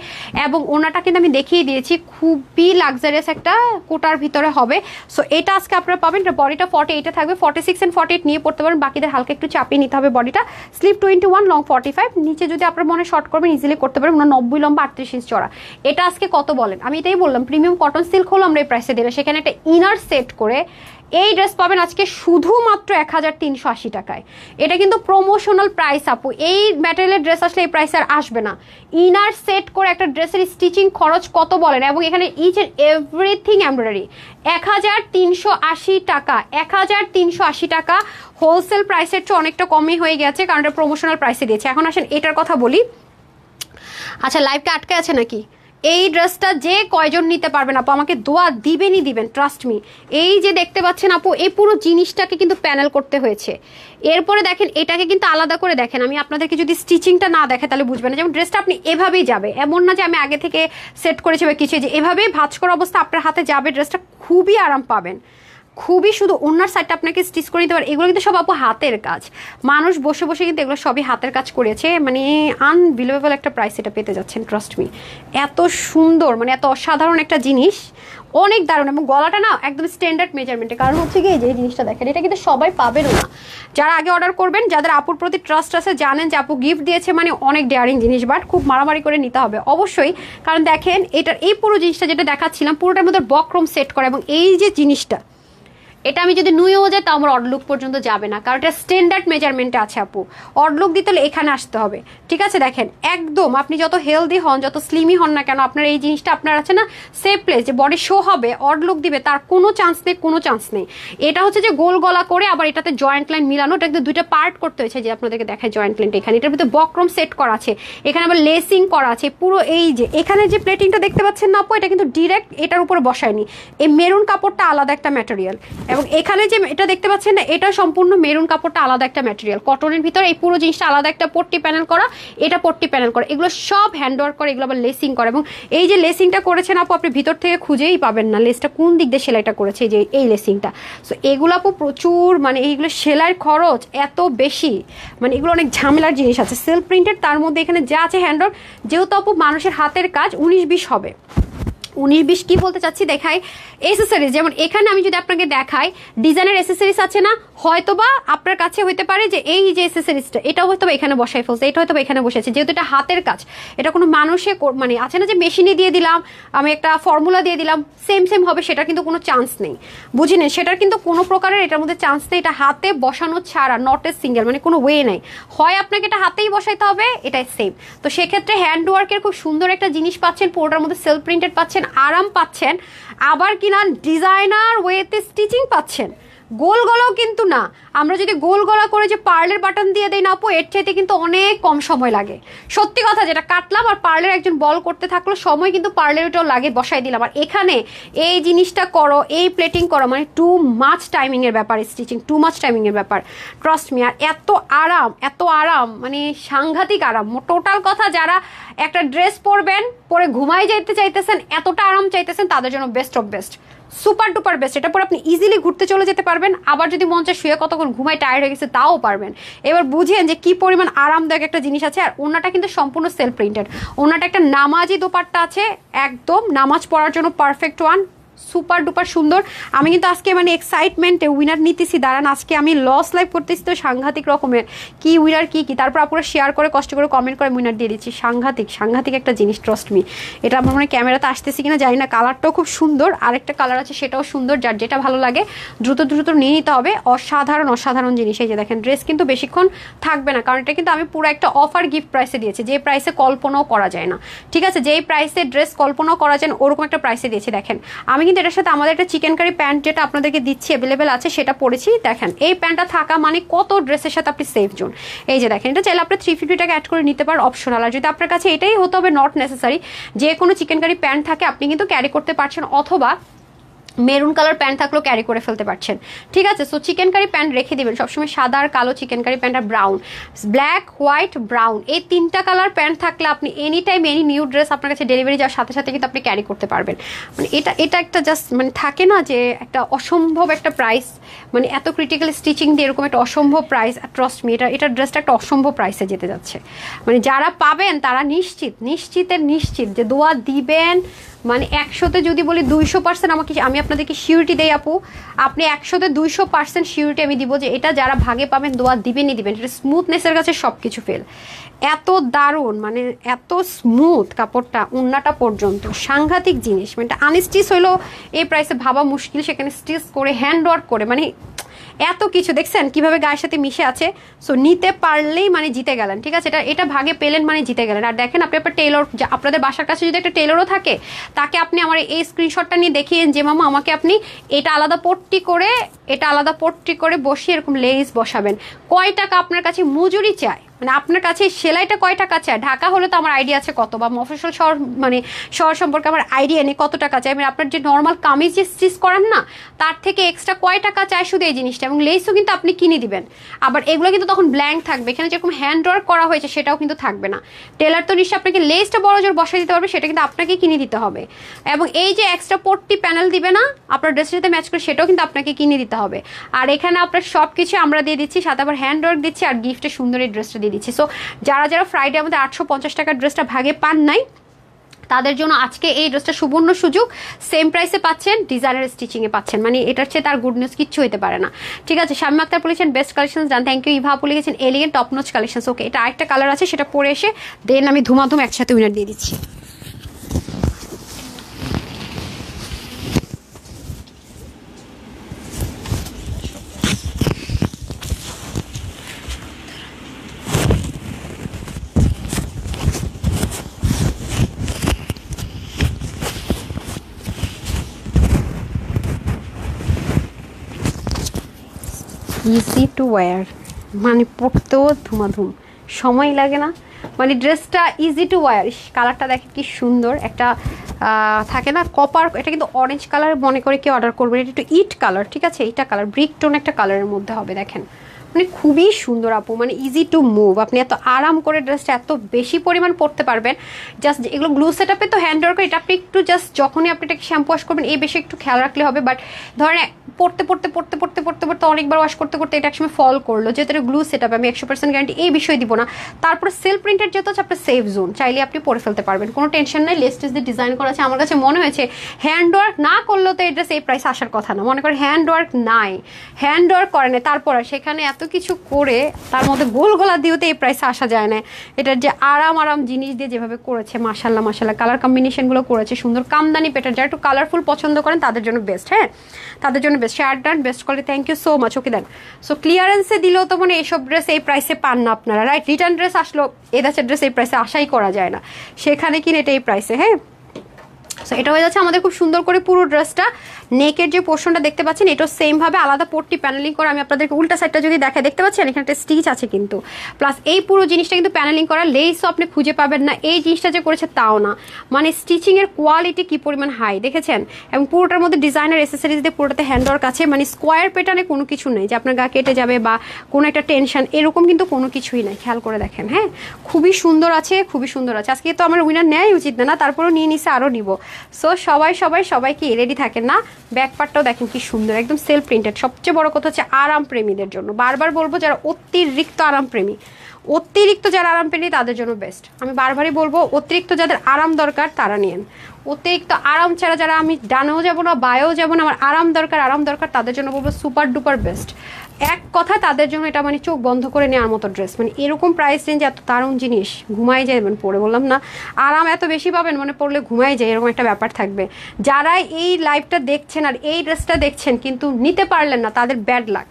এবং ওনাটা কিন্তু আমি দেখিয়ে দিয়েছি, খুবই লাক্সারিয়াস একটা কোটার ভিতরে হবে। সো এটা আজকে আপনারা পাবেন। বডিটা 48 থাকবে, 46 and 48 নিয়ে পড়তে পারেন, বাকিদের হালকা একটু চাপিয়ে নিতে হবে বডিটা। স্লিভ 21, লং 45, নিচে যদি আপনার মনে শর্ট করবেন ইজিলি করতে পারেন, 90 লম্বা 38 ইঞ্চ চড়া। এটা আজকে কত বলেন? আমি এটাই বললাম প্রিমিয়াম কটন সিল্ক হলো আমরা এই প্রাইসে দিলে, সেখানে একটা ইনার সেট করে এই ড্রেস পাবেন আজকে শুধুমাত্র 1380 টাকায়। এটা কিন্তু প্রমোশনাল প্রাইস আপু, এই ম্যাটেরিয়ালের ড্রেস আসলে এই প্রাইস আর আসবে না। ইনার সেট করে একটা ড্রেসের স্টিচিং খরচ কত বলেন, এবং এখানে ইচ এন্ড এভরিথিং এমব্রয়ডারি। 1380 টাকা, 1380 টাকা। হোলসেল প্রাইসের চেয়ে অনেকটা কমই হয়ে গেছে, কারণ এটা প্রমোশনাল প্রাইসে দিয়েছে। এখন আসেন এটার কথা বলি। আচ্ছা, লাইভটা আটকে আছে নাকি? এই ড্রেসটা যে কয়জন নিতে পারবেন আপু, আমাকে দোয়া দিবেনই দিবেন, ট্রাস্ট মি। এই যে দেখতে পাচ্ছেন আপু, এই পুরো জিনিসটাকে কিন্তু প্যানেল করতে হয়েছে। এরপরে দেখেন এটাকে কিন্তু আলাদা করে দেখেন, আমি আপনাদেরকে যদি স্টিচিংটা না দেখে তাহলে বুঝবেন না। যেমন ড্রেসটা আপনি এভাবেই যাবে, এমন না যে আমি আগে থেকে সেট করেছি বা কিছু, যে এভাবেই ভাঁজ করা অবস্থা আপনার হাতে যাবে, ড্রেসটা খুবই আরাম পাবেন, খুবই। শুধু ওনার সাইডটা আপনাকে স্টিচ করে দিতে পারে। এগুলো কিন্তু সব আপু হাতের কাজ, মানুষ বসে বসে কিন্তু এগুলো সবই হাতের কাজ করেছে। মানে আনবিলিভেবল একটা প্রাইস এটা পেতে যাচ্ছেন, ট্রাস্ট মি। এত সুন্দর, মানে এত অসাধারণ একটা জিনিস, অনেক দারুণ। এবং গলাটা না একদম স্ট্যান্ডার্ড মেজারমেন্টে, কারণ হচ্ছে কি যে জিনিসটা দেখেন, এটা কিন্তু সবাই পাবেনও না। যারা আগে অর্ডার করবেন, যাদের আপুর প্রতি ট্রাস্ট আছে, জানেন যে আপু গিফট দিয়েছে মানে অনেক ডেয়ারিং জিনিস, বাট খুব মারামারি করে নিতে হবে অবশ্যই। কারণ দেখেন এটার এই পুরো জিনিসটা যেটা দেখাচ্ছিলাম, পুরোটার মধ্যে বক্রম সেট করা, এবং এই যে জিনিসটা, এটা আমি যদি নুয়েও যাই তাও আমার অডলুক পর্যন্ত যাবে না, কারণ এটা স্ট্যান্ডার্ড মেজারমেন্টে আছে আপু। অডলুক দিতে হলে এখানে আসতে হবে, ঠিক আছে? দেখেন একদম আপনি যত হেলদি হন, যত স্লিমই হন না কেন, আপনার এই জিনিসটা আপনার আছে না সেফ প্লেস, যে বডি শো হবে, অডলুক দিবে, তার কোনো চান্স নেই, কোনো চান্স নেই। এটা হচ্ছে যে গোল গলা করে আবার এটাতে জয়েন্ট লাইন মিলানো, এটা কিন্তু দুইটা পার্ট করতে হয়েছে, যে আপনাদেরকে দেখায় জয়েন্ট লাইনটা এখানে। এটার ভিতরে বক্রম সেট করা আছে, এখানে আবার লেসিং করা আছে পুরো। এই যে এখানে যে প্লেটিংটা দেখতে পাচ্ছেন না আপু, এটা কিন্তু ডিরেক্ট এটার উপরে বসায়নি, এই মেরুন কাপড়টা আলাদা একটা ম্যাটেরিয়াল, এবং এখানে যে এটা দেখতে পাচ্ছেন না, এটা সম্পূর্ণ মেরুন কাপড়টা আলাদা একটা ম্যাটেরিয়াল, কটনের ভিতরে এই পুরো জিনিসটা আলাদা একটা পট্টি প্যানেল করা, এটা পট্টি প্যানেল করা, এগুলো সব হ্যান্ডওয়ার্ক করে, এগুলো আবার লেসিং করে। এবং এই যে লেসিংটা করেছেন আপু, আপনি ভিতর থেকে খুঁজেই পাবেন না লেসটা কোন দিক দিয়ে সেলাইটা করেছে, যে এই লেসিংটা। সো এগুলো আপু প্রচুর, মানে এইগুলো সেলাইয়ের খরচ এত বেশি, মানে এগুলো অনেক ঝামেলার জিনিস আছে। সেলফ প্রিন্টেড, তার মধ্যে এখানে যা আছে হ্যান্ডওয়ার্ক, যেহেতু আপু মানুষের হাতের কাজ, 19-20 হবে। 19-20 কি বলতে চাচ্ছি দেখাই, এসেসরিজ। যেমন এখানে আমি যদি আপনাকে দেখাই, ডিজাইনের এসেসরিজ আছে না, হয়তোবা আপনার কাছে হইতে পারে যে এই যে এসেসরিজটা, এটাও হয়তো এখানে বসাই ফেলছে, এটা হয়তো এখানে বসেছে, যেহেতু এটা হাতের কাজ, এটা কোনো মানুষে মানে আছে না যে মেশিনে দিয়ে দিলাম, আমি একটা ফর্মুলা দিয়ে দিলাম সেম সেম হবে, সেটার কিন্তু কোনো চান্স নেই, বুঝিনেন? সেটার কিন্তু কোনো প্রকারের এটার মধ্যে চান্স নেই। এটা হাতে বসানো ছাড়া, নট এ সিঙ্গেল, মানে কোনো ওয়ে নেই, হয় আপনাকে এটা হাতেই বসাইতে হবে, এটাই সেম। তো সেক্ষেত্রে হ্যান্ড ওয়ার্কের খুব সুন্দর একটা জিনিস পাচ্ছেন, পুরোটার মধ্যে সেলফ প্রিন্টেড পাচ্ছেন, আরাম পাচ্ছেন, আবার কিনা ডিজাইনার ওয়েতে স্টিচিং পাচ্ছেন। গোল গলাও কিন্তু না, আমরা যদি গোল গলা করে যে পার্লের বাটন দিয়ে দেই না আপু, এর চাইতে কিন্তু অনেক কম সময় লাগে। সত্যি কথা, যেটা কাটলাম আর পার্লের একজন বল করতে থাকলো, সময় কিন্তু পার্লের ওটাও লাগে, বসাই দিলাম। আর এখানে এই জিনিসটা করো, এই প্লেটিং করো, মানে টু মাচ টাইমিং এর ব্যাপার, স্টিচিং টু মাচ টাইমিং এর ব্যাপার, ট্রাস্ট মি। আর এত আরাম, এত আরাম, মানে সাংঘাতিক আরাম। টোটাল কথা, যারা একটা ড্রেস পরবেন, পরে ঘুমাই যাইতে চাইতেছেন, এতটা আরাম চাইতেছেন, তাদের জন্য best of best, super duper best. এটা পরে আপনি ইজিলি ঘুরতে চলে যেতে পারবেন, আবার যদি মন চায় শুয়ে কতক্ষণ ঘুমাই টায়ার্ড হয়ে গেছে তাও পারবেন। এবার বুঝেন যে কি পরিমাণ আরামদায়ক একটা জিনিস আছে। আর ওনাটা কিন্তু সম্পূর্ণ সেলফ প্রিন্টেড, ওনাটা একটা নামাজি দোপাট্টা আছে, একদম নামাজ পড়ার জন্য পারফেক্ট ওয়ান, সুপার ডুপার সুন্দর। আমি কিন্তু আজকে মানে এক্সাইটমেন্টে উইনার নিতেছি, দাঁড়ান আজকে আমি লস লাইভ করতেছি তো সাংঘাতিক রকমের, কি উইনার কি কি, তারপর আপনারা শেয়ার করে কষ্ট করে কমেন্ট করে উইনার দিয়ে দিচ্ছি। সাংঘাতিক সাংঘাতিক একটা জিনিস, ট্রাস্ট মি। এটা আমার মনে ক্যামেরাতে আসতেছি কিনা জানি না, কালারটাও খুব সুন্দর, আরেকটা কালার আছে সেটাও সুন্দর, যার যেটা ভালো লাগে দ্রুত দ্রুত নিয়ে নিতে হবে। অসাধারণ অসাধারণ জিনিস। এই যে দেখেন, ড্রেস কিন্তু বেশিক্ষণ থাকবে না, কারণ এটা কিন্তু আমি পুরো একটা অফার গিফট প্রাইসে দিয়েছি, যে প্রাইসে কল্পনাও করা যায় না, ঠিক আছে? যেই প্রাইসে ড্রেস কল্পনাও করা যায় না ওরকম একটা প্রাইসে দিয়েছি। দেখেন আমি কিন্তু এটার সাথে আমাদের একটা চিকেন কারি প্যান্ট যেটা আপনাদেরকে দিচ্ছি অ্যাভেলেবেল আছে, সেটা পরেছি। দেখেন এই প্যান্টটা থাকা মানে কত ড্রেসের সাথে আপনি সেফ জোন। এই যে দেখেন, এটা চাইলে আপনি 350 টাকা অ্যাড করে নিতে পারেন, অপশনাল। আর যদি আপনার কাছে এটাই হতে হবে, নট নেসেসারি, যে কোনো চিকেন কারি প্যান্ট থাকে আপনি কিন্তু ক্যারি করতে পারছেন, অথবা মেরুন কালার প্যান্ট থাকলেও ক্যারি করে ফেলতে পারছেন, ঠিক আছে। সো চিকেন কারি প্যান্ট রেখে দিবেন সবসময়, সাদা আর কালো চিকেন কারি প্যান্ট আর ব্রাউন, ব্ল্যাক হোয়াইট ব্রাউন, এই 3টা কালার প্যান্ট থাকলে আপনি any time any new dress আপনার কাছে ডেলিভারি যাওয়ার সাথে সাথে কিন্তু আপনি ক্যারি করতে পারবেন। মানে এটা একটা জাস্ট মানে থাকে না যে একটা অসম্ভব একটা প্রাইস, মানে এত ক্রিটিক্যাল স্টিচিং দিয়ে এরকম একটা অসম্ভব প্রাইস, ট্রাস্ট মি এটা ড্রেসটা একটা অসম্ভব প্রাইসে যেতে যাচ্ছে। মানে যারা পাবেন তারা নিশ্চিত যে দোয়া দিবেন। মানে 100তে যদি বলি 200% আমি আপনাদেরকে সিউরিটি দেই আপু, আপনি 100তে 200% সিউরিটি আমি দিব যে এটা যারা ভাগে পাবেন দোয়া দিবেনই দিবেন। এটা স্মুথনেসের কাছে সব কিছু ফেল, এত দারুণ, মানে এত স্মুথ কাপড়টা, উন্নাটা পর্যন্ত সাংঘাতিক জিনিস। মানে আনস্টিচ হইলেও এই প্রাইসে ভাবা মুশকিল, সেখানে স্টিচ করে হ্যান্ড ওয়ার্ক করে, মানে এত কিছু দেখছেন কিভাবে গায়ের সাথে মিশে আছে। সো নিতে পারলেই মানে জিতে গেলেন, ঠিক আছে। এটা ভাগে পেলেন মানে জিতে গেলেন। আর দেখেন আপনি আপনার টেইলর, আপনাদের বাসার কাছে যদি একটা টেইলরও থাকে, তাকে আপনি আমার এই স্ক্রিনশটটা নিয়ে দেখিয়েন যে মামা আমাকে আপনি এটা আলাদা পট্টি করে বসিয়ে এরকম লেস বসাবেন। কয় টাকা আপনার কাছে মজুরি চায়, মানে আপনার কাছে সেলাইটা কয় টাকা চায়? ঢাকা হলে তো আমার আইডিয়া আছে কত, বা মফস্বল শহর মানে শহর সম্পর্কে আমার আইডিয়া নেই কত টাকা চায়। মানে আপনার যে নর্মাল কামিজ যে স্টিচ করেন না, তার থেকে এক্সট্রা কয় টাকা চায় শুধু এই জিনিসটা, এবং লেসও কিন্তু আপনি কিনে দিবেন। আবার এগুলো কিন্তু তখন ব্ল্যাঙ্ক থাকবে, এখানে যেরকম হ্যান্ড ওয়ার্ক করা হয়েছে সেটাও কিন্তু থাকবে না। টেলার তো নিশ্চয়ই আপনাকে লেসটা বড় জোর বসাই দিতে পারবে, সেটা কিন্তু আপনাকে কিনে দিতে হবে। এবং এই যে এক্সট্রা পট্টি প্যানেল দিবে না আপনার ড্রেসের সাথে ম্যাচ করে, সেটাও কিন্তু আপনাকে কিনে দিতে হবে। আর এখানে আপনার সব কিছু আমরা দিয়ে দিচ্ছি, সাথে আবার হ্যান্ড ওয়ার্ক দিচ্ছি, আর গিফটে সুন্দর এই ড্রেসটা দিয়ে দিচ্ছি। সো যারা ফ্রাইডে আমাদের 850 টাকার ড্রেসটা ভাগে পান নাই, তাদের জন্য আজকে এই ড্রেসটা সুবর্ণ সুযোগ, সেম প্রাইসে পাচ্ছেন, ডিজাইনার স্টিচিংয়ে পাচ্ছেন। মানে এটার চেয়ে তার গুড নিউজ কিচ্ছু হতে পারে না, ঠিক আছে। শাম্মা আক্তার বলেছেন বেস্ট কালেকশন জান, থ্যাংক ইউ। ইভা আপু লিখেছেন এলিগেন্ট টপ নচ কালেকশন। ওকে, এটা আরেকটা কালার আছে, সেটা পরে এসে দেন আমি ধুমাধুম একসাথে উইনার দিয়ে দিচ্ছি। ইজি টু ওয়্যার, মানে পরতেও ধুমাধুম, সময় লাগে না, মানে ড্রেসটা ইজি টু ওয়্যার। কালারটা দেখেন কি সুন্দর একটা থাকে না কপার, এটা কিন্তু অরেঞ্জ কালার মনে করে কেউ অর্ডার করবেন, এটা একটু ইট কালার, ঠিক আছে। এইটা কালার ব্রিক টোন একটা কালারের মধ্যে হবে, দেখেন মানে খুবই সুন্দর আপু, মানে ইজি টু মুভ। আপনি এত আরাম করে ড্রেসটা এত বেশি পরিমাণ পরতে পারবেন। জাস্ট এগুলো গ্লু সেট আপে তো হ্যান্ড ওয়ার্ক, এটা আপনি একটু জাস্ট যখনই আপনি এটাকে শ্যাম্পু ওয়াশ করবেন এই বেশি একটু খেয়াল রাখলে হবে। বাট ধরেন পড়তে অনেকবার ওয়াশ করতে এটা একসময় ফল করলো, যেহেতু এটা গ্লু সেট আপ, আমি 100% গ্যারান্টি এই বিষয়ে দিব না। তারপরে সেলফ প্রিন্টের যেহেতু হচ্ছে আপনার সেফ জোন, চাইলে আপনি পরে ফেলতে পারবেন, কোনো টেনশন নেই। লেস্টেজ দিয়ে ডিজাইন করা আছে, আমার কাছে মনে হয়েছে হ্যান্ড ওয়ার্ক না করলেও তো এই ড্রেস এই প্রাইস আসার কথা না। মনে করেন হ্যান্ড ওয়ার্ক নাই, হ্যান্ড ওয়ার্ক করে না, তারপর সেখানে এত কিছু করে তার মধ্যে গোল গলা দিয়েও তো এই প্রাইসে আসা যায় না। এটার যে আরাম জিনিস দিয়ে যেভাবে করেছে, মাশাল্লাহ কালার কম্বিনেশনগুলো করেছে সুন্দর, কামদানি পেটার, যারা একটু কালারফুল পছন্দ করেন তাদের জন্য বেস্ট। হ্যাঁ, তাদের জন্য বেস্ট, শেয়ার ডান বেস্ট করে, thank you so much. Okay then. So ক্লিয়ারেন্সে দিলেও তো মানে এইসব ড্রেস এই প্রাইসে পান না আপনারা, রাইট। রিটার্ন ড্রেস আসলো, এই দাসের ড্রেস এই প্রাইসে আশাই করা যায় না, সেখানে কিনে এটা এই প্রাইসে। হ্যাঁ, সো এটা হয়ে যাচ্ছে আমাদের খুব সুন্দর করে পুরো ড্রেসটা। নেকের যে পোর্শনটা দেখতে পাচ্ছেন এটাও সেম ভাবে আলাদা পট্টি প্যানেলিং করা। আমি আপনাদেরকে উল্টা সাইডটা যদি দেখাই, দেখতে পাচ্ছেন এখানে একটা স্টিচ আছে কিন্তু, প্লাস এই পুরো জিনিসটা কিন্তু প্যানেলিং করা, লেসও আপনি খুঁজে পাবেন না। এই জিনিসটা যে করেছে তাও না, মানে স্টিচিং এর কোয়ালিটি কি পরিমাণ হাই দেখেছেন। এবং পুরোটার মধ্যে ডিজাইনার এসেসরিজ দিয়ে পুরোটাতে হ্যান্ডওয়ার্ক আছে, মানে স্কোয়ার প্যাটার্নে কোনো কিছু নেই যে আপনার গা কেটে যাবে বা কোনো একটা টেনশন, এরকম কিন্তু কোনো কিছুই নাই। খেয়াল করে দেখেন, হ্যাঁ খুবই সুন্দর আছে, খুবই সুন্দর আছে। আজকে তো আমার উইনার নেয় উচিত না, তারপরেও নিয়ে নিছে, আরও নিব। সো সবাই কি রেডি থাকেন না। ব্যাক পার্টটাও দেখেন কি সুন্দর, একদম সেলফ প্রিন্টেড। সবচেয়ে বড় কথা হচ্ছে আরাম প্রেমীদের জন্য, বারবার বলবো যারা অতিরিক্ত আরাম প্রেমী, যারা আরাম প্রেমী তাদের জন্য বেস্ট। আমি বারবারই বলবো অতিরিক্ত যাদের আরাম দরকার তারা নিয়েন। অতিরিক্ত আরাম ছাড়া যারা আমি ডানেও যাবো না বায়েও যাবো না, আমার আরাম দরকার, তাদের জন্য বলবো সুপার ডুপার বেস্ট। এক কথায় তাদের জন্য এটা মানে চোখ বন্ধ করে নেওয়ার মতো ড্রেস। মানে এরকম প্রাইস রেঞ্জ এত দারুণ জিনিস, ঘুমাই যায় মানে পরে, বললাম না আরাম এত বেশি পাবেন মানে পরলে ঘুমাই যায়, এরকম একটা ব্যাপার থাকবে। যারা এই লাইভটা দেখছেন আর এই ড্রেসটা দেখছেন কিন্তু নিতে পারলেন না, তাদের ব্যাড লাক।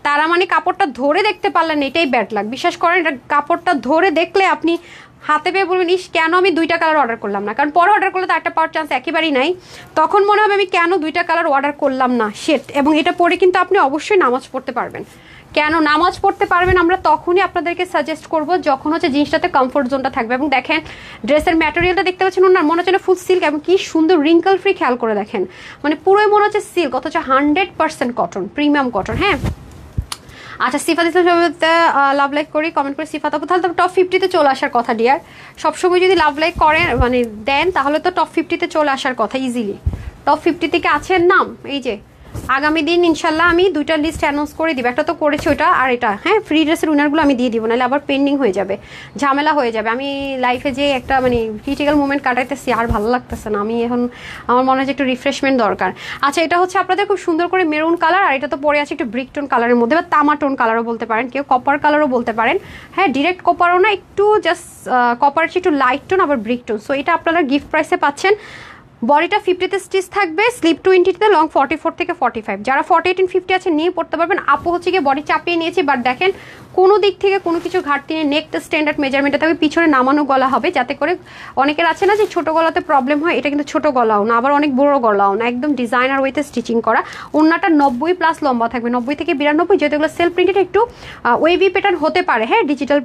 তারা মানে কাপড়টা ধরে দেখতে পারলেন না, এটাই ব্যাড লাক। বিশ্বাস করেন, এটা কাপড়টা ধরে দেখলে আপনি হাতে পেয়ে বলবেন ইস কেন আমি 2টা কালার অর্ডার করলাম না, কারণ পরে অর্ডার করলে তো একটা পাওয়ার চান্স একেবারেই নাই। তখন মনে হবে আমি কেন 2টা কালার অর্ডার করলাম না শেট। এবং এটা পরে কিন্তু আপনি অবশ্যই নামাজ পড়তে পারবেন, কেন নামাজ পড়তে পারবেন আমরা তখনই আপনাদেরকে সাজেস্ট করব যখন হচ্ছে জিনিসটাতে কমফোর্ট জোনটা থাকবে। এবং দেখেন ড্রেসের ম্যাটেরিয়ালটা দেখতে পাচ্ছেন ওনার মনে হচ্ছে ফুল সিল্ক এবং কি সুন্দর রিঙ্কল ফ্রি, খেয়াল করে দেখেন মানে পুরোই মনে হচ্ছে সিল্ক, অথচ 100% কটন, প্রিমিয়াম কটন। হ্যাঁ আচ্ছা সিফাত ইসলাম সবাইতে লাভ লাইক করি, কমেন্ট করে সিফাত আপু তাহলে তো টপ 50-তে চলে আসার কথা ডিয়ার। সবসময় যদি লাভ লাইক করেন মানে দেন তাহলে তো টপ 50-তে চলে আসার কথা ইজিলি। টপ 50 থেকে আছেন নাম, এই যে আগামী দিন ইনশাল্লাহ আমি 2টা লিস্ট অ্যানাউন্স করে দিব, একটা তো করেছি ওটা আর এটা। হ্যাঁ ফ্রি ড্রেসের উইনারগুলো আমি দিয়ে দিব, নাহলে আবার পেন্ডিং হয়ে যাবে, ঝামেলা হয়ে যাবে। আমি লাইফে যে একটা মানে ক্রিটিক্যাল মোমেন্ট কাটাইতেছি আর ভালো লাগতেছে না, আমি এখন আমার মনে হয় যে একটু রিফ্রেশমেন্ট দরকার। আচ্ছা এটা হচ্ছে আপনাদের খুব সুন্দর করে মেরুন কালার, আর এটা তো পরে আছে একটু ব্রিক টোন কালারের মধ্যে বা তামা টোন কালারও বলতে পারেন, কেউ কপার কালারও বলতে পারেন। হ্যাঁ ডিরেক্ট কপারও না, একটু জাস্ট কপার একটু লাইট টোন আবার ব্রিক টোন। সো এটা আপনারা গিফট প্রাইসে পাচ্ছেন। বডিটা 50-তে স্টিচ থাকবে, স্লিপ 20-তে, লং 44 থেকে 45। যারা 48 and 50 আছে নিয়ে পড়তে পারবেন। আপু হচ্ছে গিয়ে বডি চাপিয়ে নিয়েছি, বাট দেখেন কোনো দিক থেকে কোনো কিছু ঘাটতি নেই, নেকটা স্ট্যান্ডার্ড মেজারমেন্টে থাকবে, পিছনে নামানো গলা হবে, যাতে করে অনেকের আছে না যে ছোট গলাতে প্রবলেম হয়, এটা কিন্তু ছোট গলাও না আবার অনেক বড় গলাও না, একদম ডিজাইনার ওয়েতে স্টিচিং করা। ওড়নাটা 90+ লম্বা থাকবে, 90 থেকে 92, যেহেতু এগুলো সেলফ প্রিন্টেড একটু ওয়েভি প্যাটার্ন হতে পারে। হ্যাঁ ডিজিটাল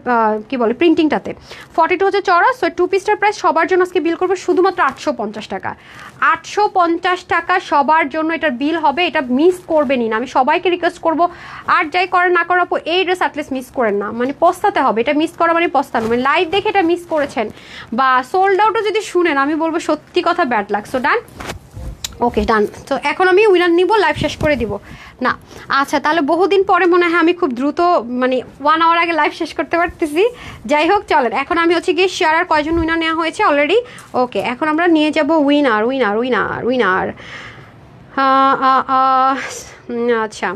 কি বলে প্রিন্টিংটাতে 42 হচ্ছে চড়া। সো 2 পিসটার প্রাইস সবার জন্য আজকে বিল করবো শুধুমাত্র 850 টাকা। 850 টাকা সবার জন্য এটার বিল হবে, এটা মিস করবেনই না। আমি সবাইকে রিকোয়েস্ট করবো আর যাই করেন না করার পর এই ড্রেস অ্যাটলিস্ট মিস করেন না, মানে পস্তাতে হবে, এটা মিস করা মানে পস্তানো, মানে লাইভ দেখে এটা মিস করেছেন বা সোল্ড আউটও যদি শুনেন আমি বলবো সত্যি কথা ব্যাড লাগ। সো ডান, ওকে ডান। তো এখন আমি উইনার নিব, লাইভ শেষ করে দিব না। আচ্ছা তাহলে বহুদিন পরে মনে হয় আমি খুব দ্রুত মানে 1 আওয়ার আগে লাইভ শেষ করতে পারতেছি। যাই হোক চলেন, এখন আমি হচ্ছে গিয়ে শেয়ার আর কয়জন উইনার নেওয়া হয়েছে অলরেডি। ওকে এখন আমরা নিয়ে যাব উইনার উইনার উইনার উইনার। আচ্ছা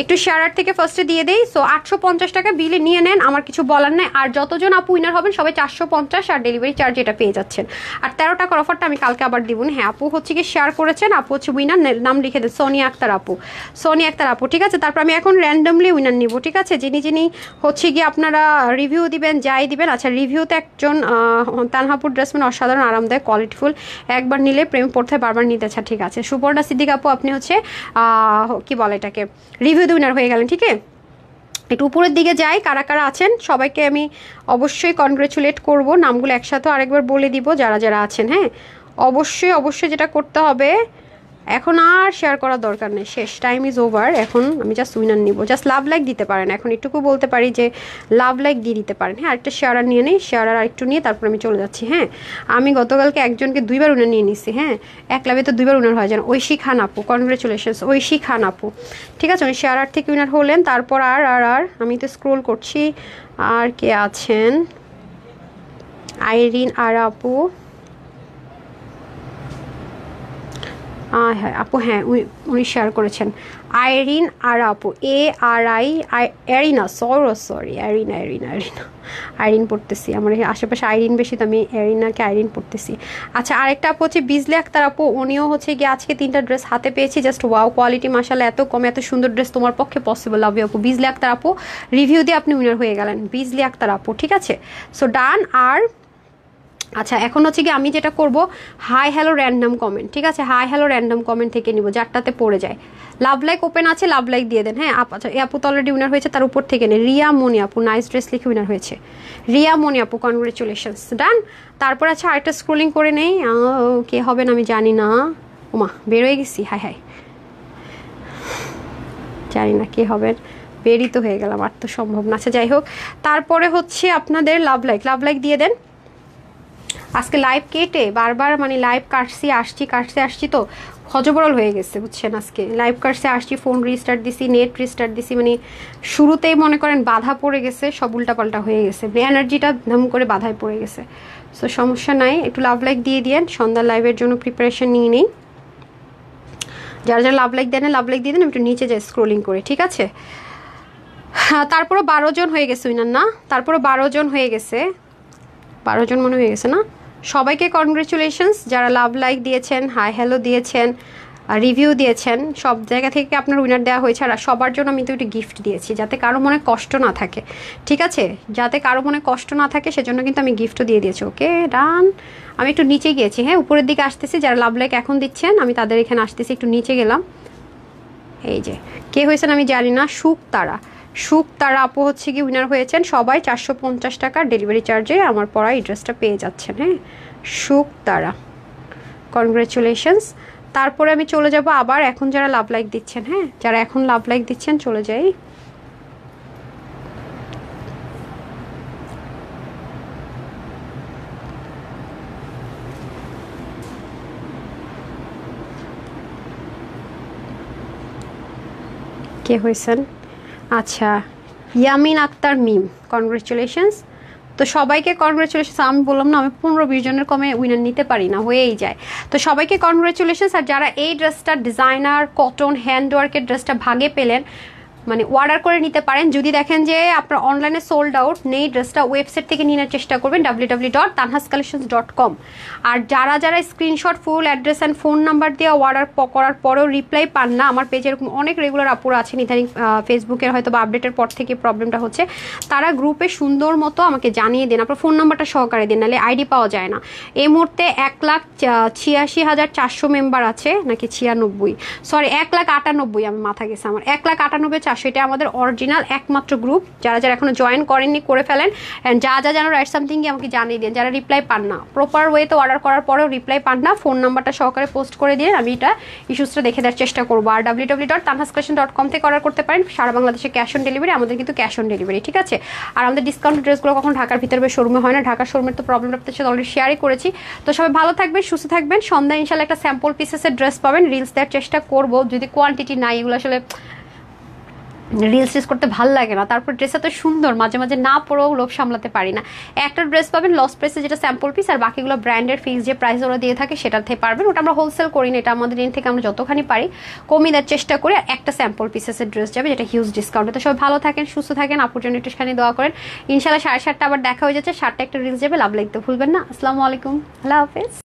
একটু শেয়ার থেকে ফার্স্টে দিয়ে দেই। সো 850 টাকা বিলে নিয়ে নেন, আমার কিছু বলার নেই। আর যতজন আপু উইনার হবেন সবাই 450 আর ডেলিভারি চার্জ এটা পেয়ে যাচ্ছেন। আর 13 টাকার অফারটা আমি কালকে আবার দিব। হ্যাঁ আপু হচ্ছে কি শেয়ার করেছেন, আপু হচ্ছে উইনার, নাম লিখে দেন সোনিয়া আক্তার আপু, সোনিয়া আক্তার আপু, ঠিক আছে। তারপর আমি এখন র্যান্ডমলি উইনার নিব, ঠিক আছে, যিনি যিনি হচ্ছে গিয়ে আপনারা রিভিউ দিবেন যাই দিবেন। আচ্ছা রিভিউতে একজন তানহাপুর ড্রেস মানে অসাধারণ আরামদায়ক কোয়ালিটিফুল, একবার নিলে প্রেম পড়তে বারবার নিতে। আচ্ছা ঠিক আছে সুপর্ণা সিদ্দিক আপু, আপনি হচ্ছে কি বলে এটাকে রিভিউ উইনার হয়ে গেলেন, ঠিক আছে। একটু উপরের দিকে যাই, কারা কারা আছেন সবাইকে আমি অবশ্যই কনগ্রেচুলেট করব, নামগুলো একসাথে আরেকবার বলে দিব যারা যারা আছেন। হ্যাঁ অবশ্যই অবশ্যই যেটা করতে হবে এখন আর শেয়ার করার দরকার নেই, শেষ, টাইম ইজ ওভার। এখন আমি জাস্ট উইনার নিব, জাস্ট লাভ লাইক দিতে পারেন, এখন একটুকু বলতে পারি যে লাভ লাইক দিয়ে দিতে পারেন। হ্যাঁ আরেকটা শেয়ার নিয়ে নেই, শেয়ার আর একটু নিয়ে তারপর আমি চলে যাচ্ছি। হ্যাঁ আমি গতকালকে একজনকে 2বার উইনার নিয়ে নিছি। হ্যাঁ এক লাভে তো 2বার উইনার হয়, যেন ঐশী খান আপু, কনগ্রেচুলেশনস ঐশী খান আপু, ঠিক আছে। উনি শেয়ার থেকে উইনার হলেন। তারপর আর আর আর আমি তো স্ক্রোল করছি, আর কে আছেন, আইরিন আর আপু, হ্যাঁ আপু, হ্যাঁ উনি শেয়ার করেছেন আইরিন আর আপু, এরিনা, সরি এরিনা এরিনা এরিনা আইরিন পড়তেছি, আমার আশেপাশে আইরিন বেশি তো আমি এরিনাকে আইরিন পড়তেছি। আচ্ছা আরেকটা আপু হচ্ছে বিজলি আক্তার আপু, উনিও হচ্ছে গিয়ে আজকে 3টা ড্রেস হাতে পেয়েছি, জাস্ট ওয়াও কোয়ালিটি মাশাআল্লাহ, এত কমে এত সুন্দর ড্রেস তোমার পক্ষে পসিবল হবে আপু। বিজলি আক্তার আপু রিভিউ দিয়ে আপনি উইনার হয়ে গেলেন, বিজলি আক্তার আপু, ঠিক আছে। সো ডান। আর আচ্ছা এখন হচ্ছে কি আমি যেটা করব, হাই হ্যালো র্যান্ডম কমেন্ট, ঠিক আছে, হাই হ্যালো র্যান্ডম কমেন্ট থেকে নিব যারটাতে পড়ে যায়। লাভ লাইক ওপেন আছে, লাভ লাইক দিয়ে দেন। হ্যাঁ আচ্ছা এই আপু তো অলরেডি উইনার হয়েছে, তার উপর থেকে নেই, রিয়া মনি আপু, নাইস ড্রেস লিখে উইনার হয়েছে, রিয়া মনি আপু, কনগ্রেচুলেশনস, ডান। তারপর আচ্ছা আরেকটা স্ক্রোলিং করে নেই, কে হবেন আমি জানি না, ওমা বের হয়ে গেছি, হাই হাই জানি না কে হবেন, বেরই তো হয়ে গেলাম, আর তো সম্ভব না। আচ্ছা যাই হোক, তারপরে হচ্ছে আপনাদের লাভ লাইক দিয়ে দেন। আজকে লাইভ কেটে বারবার মানে লাইভ কাটছি আসছি তো হজবরল হয়ে গেছে বুঝছেন। আজকে লাইভ কাটছে আসছি, ফোন রিস্টার্ট দিছি, নেট রিস্টার্ট দিছি, মানে শুরুতেই মনে করেন বাধা পড়ে গেছে, সব উল্টাপাল্টা হয়ে গেছে, এনার্জিটা ধাম করে বাধায় পড়ে গেছে। সো সমস্যা নাই, একটু লাভ লাইক দিয়ে দিয়েন, সন্ধ্যার লাইভের জন্য প্রিপারেশন নিয়ে নেই। যারা যারা লাভ লাইক দেন লাভ লাইক দিয়ে দেন, একটু নিচে যাই স্ক্রোলিং করে, ঠিক আছে। তারপরে 12 জন হয়ে গেছে উইনার না, তারপরে 12 জন হয়ে গেছে, 12 জন মনে হয়ে গেছে না। সবাইকে কনগ্রেচুলেশনস যারা লাভ লাইক দিয়েছেন, হাই হ্যালো দিয়েছেন, রিভিউ দিয়েছেন, সব জায়গা থেকে আপনার উইনার দেওয়া হয়েছে। আর সবার জন্য আমি তো একটু গিফট দিয়েছি, যাতে কারো মনে কষ্ট না থাকে, ঠিক আছে, যাতে কারো মনে কষ্ট না থাকে সেজন্য কিন্তু আমি গিফটও দিয়ে দিয়েছি। ওকে ডান। আমি একটু নিচে গিয়েছি, হ্যাঁ উপরের দিকে আসতেছি, যারা লাভ লাইক এখন দিচ্ছেন আমি তাদের এখানে আসতেছি, একটু নিচে গেলাম। এই যে কে হয়েছেন আমি জানি না, সুখ তারা, সুখ তারা আপু হচ্ছে কি উইনার হয়েছেন, সবাই 450 টাকা ডেলিভারি চার্জে আমার পরা এই ড্রেসটা পেয়ে যাচ্ছেন। হ্যাঁ, সুখ তারা, কনগ্রেচুলেশনস। তারপরে আমি চলে যাব আবার এখন যারা লাভ লাইক দিচ্ছেন, হ্যাঁ যারা এখন লাভ লাইক দিচ্ছেন চলে যাই। কে হয়েছেন? আচ্ছা, ইয়ামিন আক্তার মিম, কনগ্রেচুলেশনস। তো সবাইকে কনগ্রেচুলেশনস। আমি বললাম না আমি 15-20 জনের কমে উইনার নিতে পারি না, হয়েই যায়। তো সবাইকে কনগ্রেচুলেশনস। আর যারা এই ড্রেসটা ডিজাইনার কটন হ্যান্ডওয়ার্কের ড্রেসটা ভাগে পেলেন, মানে অর্ডার করে নিতে পারেন। যদি দেখেন যে আপনার অনলাইনে সোল্ড আউট নেই ড্রেসটা, ওয়েবসাইট থেকে নেওয়ার চেষ্টা করবেন www.tanhascollections.com। আর যারা যারা screenshot full address and phone number দিয়ে অর্ডার করার পরেও রিপ্লাই পান না, আমার পেজে এরকম অনেক রেগুলার আপুরা আছেন ইদানিং, ফেসবুকের হয়তো বা আপডেটের পর থেকে প্রবলেমটা হচ্ছে, তারা গ্রুপে সুন্দর মতো আমাকে জানিয়ে দিন, আপনার ফোন নাম্বারটা সহকারে দিন, নাহলে আইডি পাওয়া যায় না। এই মুহূর্তে 1,86,400 মেম্বার আছে, নাকি 96, সরি 1,98,000, আমি মাথা গেছে আমার, 1,98,400। এটা আমাদের অরিজিনাল একমাত্র গ্রুপ। যারা যারা এখনো জয়েন করেননি করে ফেলেন, অ্যান্ড যা যা যেন রাইট সামথিং আমাকে জানিয়ে দিন। যারা রিপ্লাই পান না, প্রপার ওয়েতে অর্ডার করার পরেও রিপ্লাই পান না, ফোন নাম্বারটা সহকারে পোস্ট করে দিন, আমি এটা ইস্যুসটা দেখে দেওয়ার চেষ্টা করবো। আর www.tanhascollection.com থেকে অর্ডার করতে পারেন। সারা বাংলাদেশে ক্যাশ অন ডেলিভারি, আমাদের কিন্তু ক্যাশ অন ডেলিভারি, ঠিক আছে। আর আমাদের ডিসকাউন্ট ড্রেসগুলো কখন ঢাকার ভিতরে শোরুমে হয় না, ঢাকার শোরুমের তো প্রবলেম আপনাদের সাথে অলরেডি শেয়ারই করেছি। তো সবাই ভালো থাকবেন, সুস্থ থাকবেন। সন্ধ্যায় ইনশাল্লাহ একটা স্যাম্পল পিসেসের ড্রেস পাবেন, রিলস দেওয়ার চেষ্টা করবো, যদি কোয়ান্টিটি নাই, এগুলো আসলে রিলস টিলস করতে ভালো লাগে না। তারপর ড্রেস এত সুন্দর, মাঝে মাঝে না পরেও লোভ সামলাতে পারি না। একটা ড্রেস পাবেন লস প্রাইসে, যেটা স্যাম্পল পিস, আর বাকিগুলো ব্র্যান্ডের ফিক্স যে প্রাইস ওরা দিয়ে থাকে সেটাতে পারবেন। ওটা আমরা হোলসেল করি না, এটা আমাদের এন থেকে আমরা যতখানি পারি কমিয়ে দেওয়ার চেষ্টা করি। আর একটা স্যাম্পল পিসেসের ড্রেস যাবে, যেটা হিউজ ডিসকাউন্টে। তো সবাই ভালো থাকেন, সুস্থ থাকেন, আপুর জন্য একটুখানি দোয়া করেন। ইনশাল্লাহ 7:30 আবার দেখা হয়ে যাচ্ছে, 7টা একটা রিলস যাবে, লাভ লাগতে ভুলবেন না। আসসালামু আলাইকুম, আল্লাহ হাফেজ।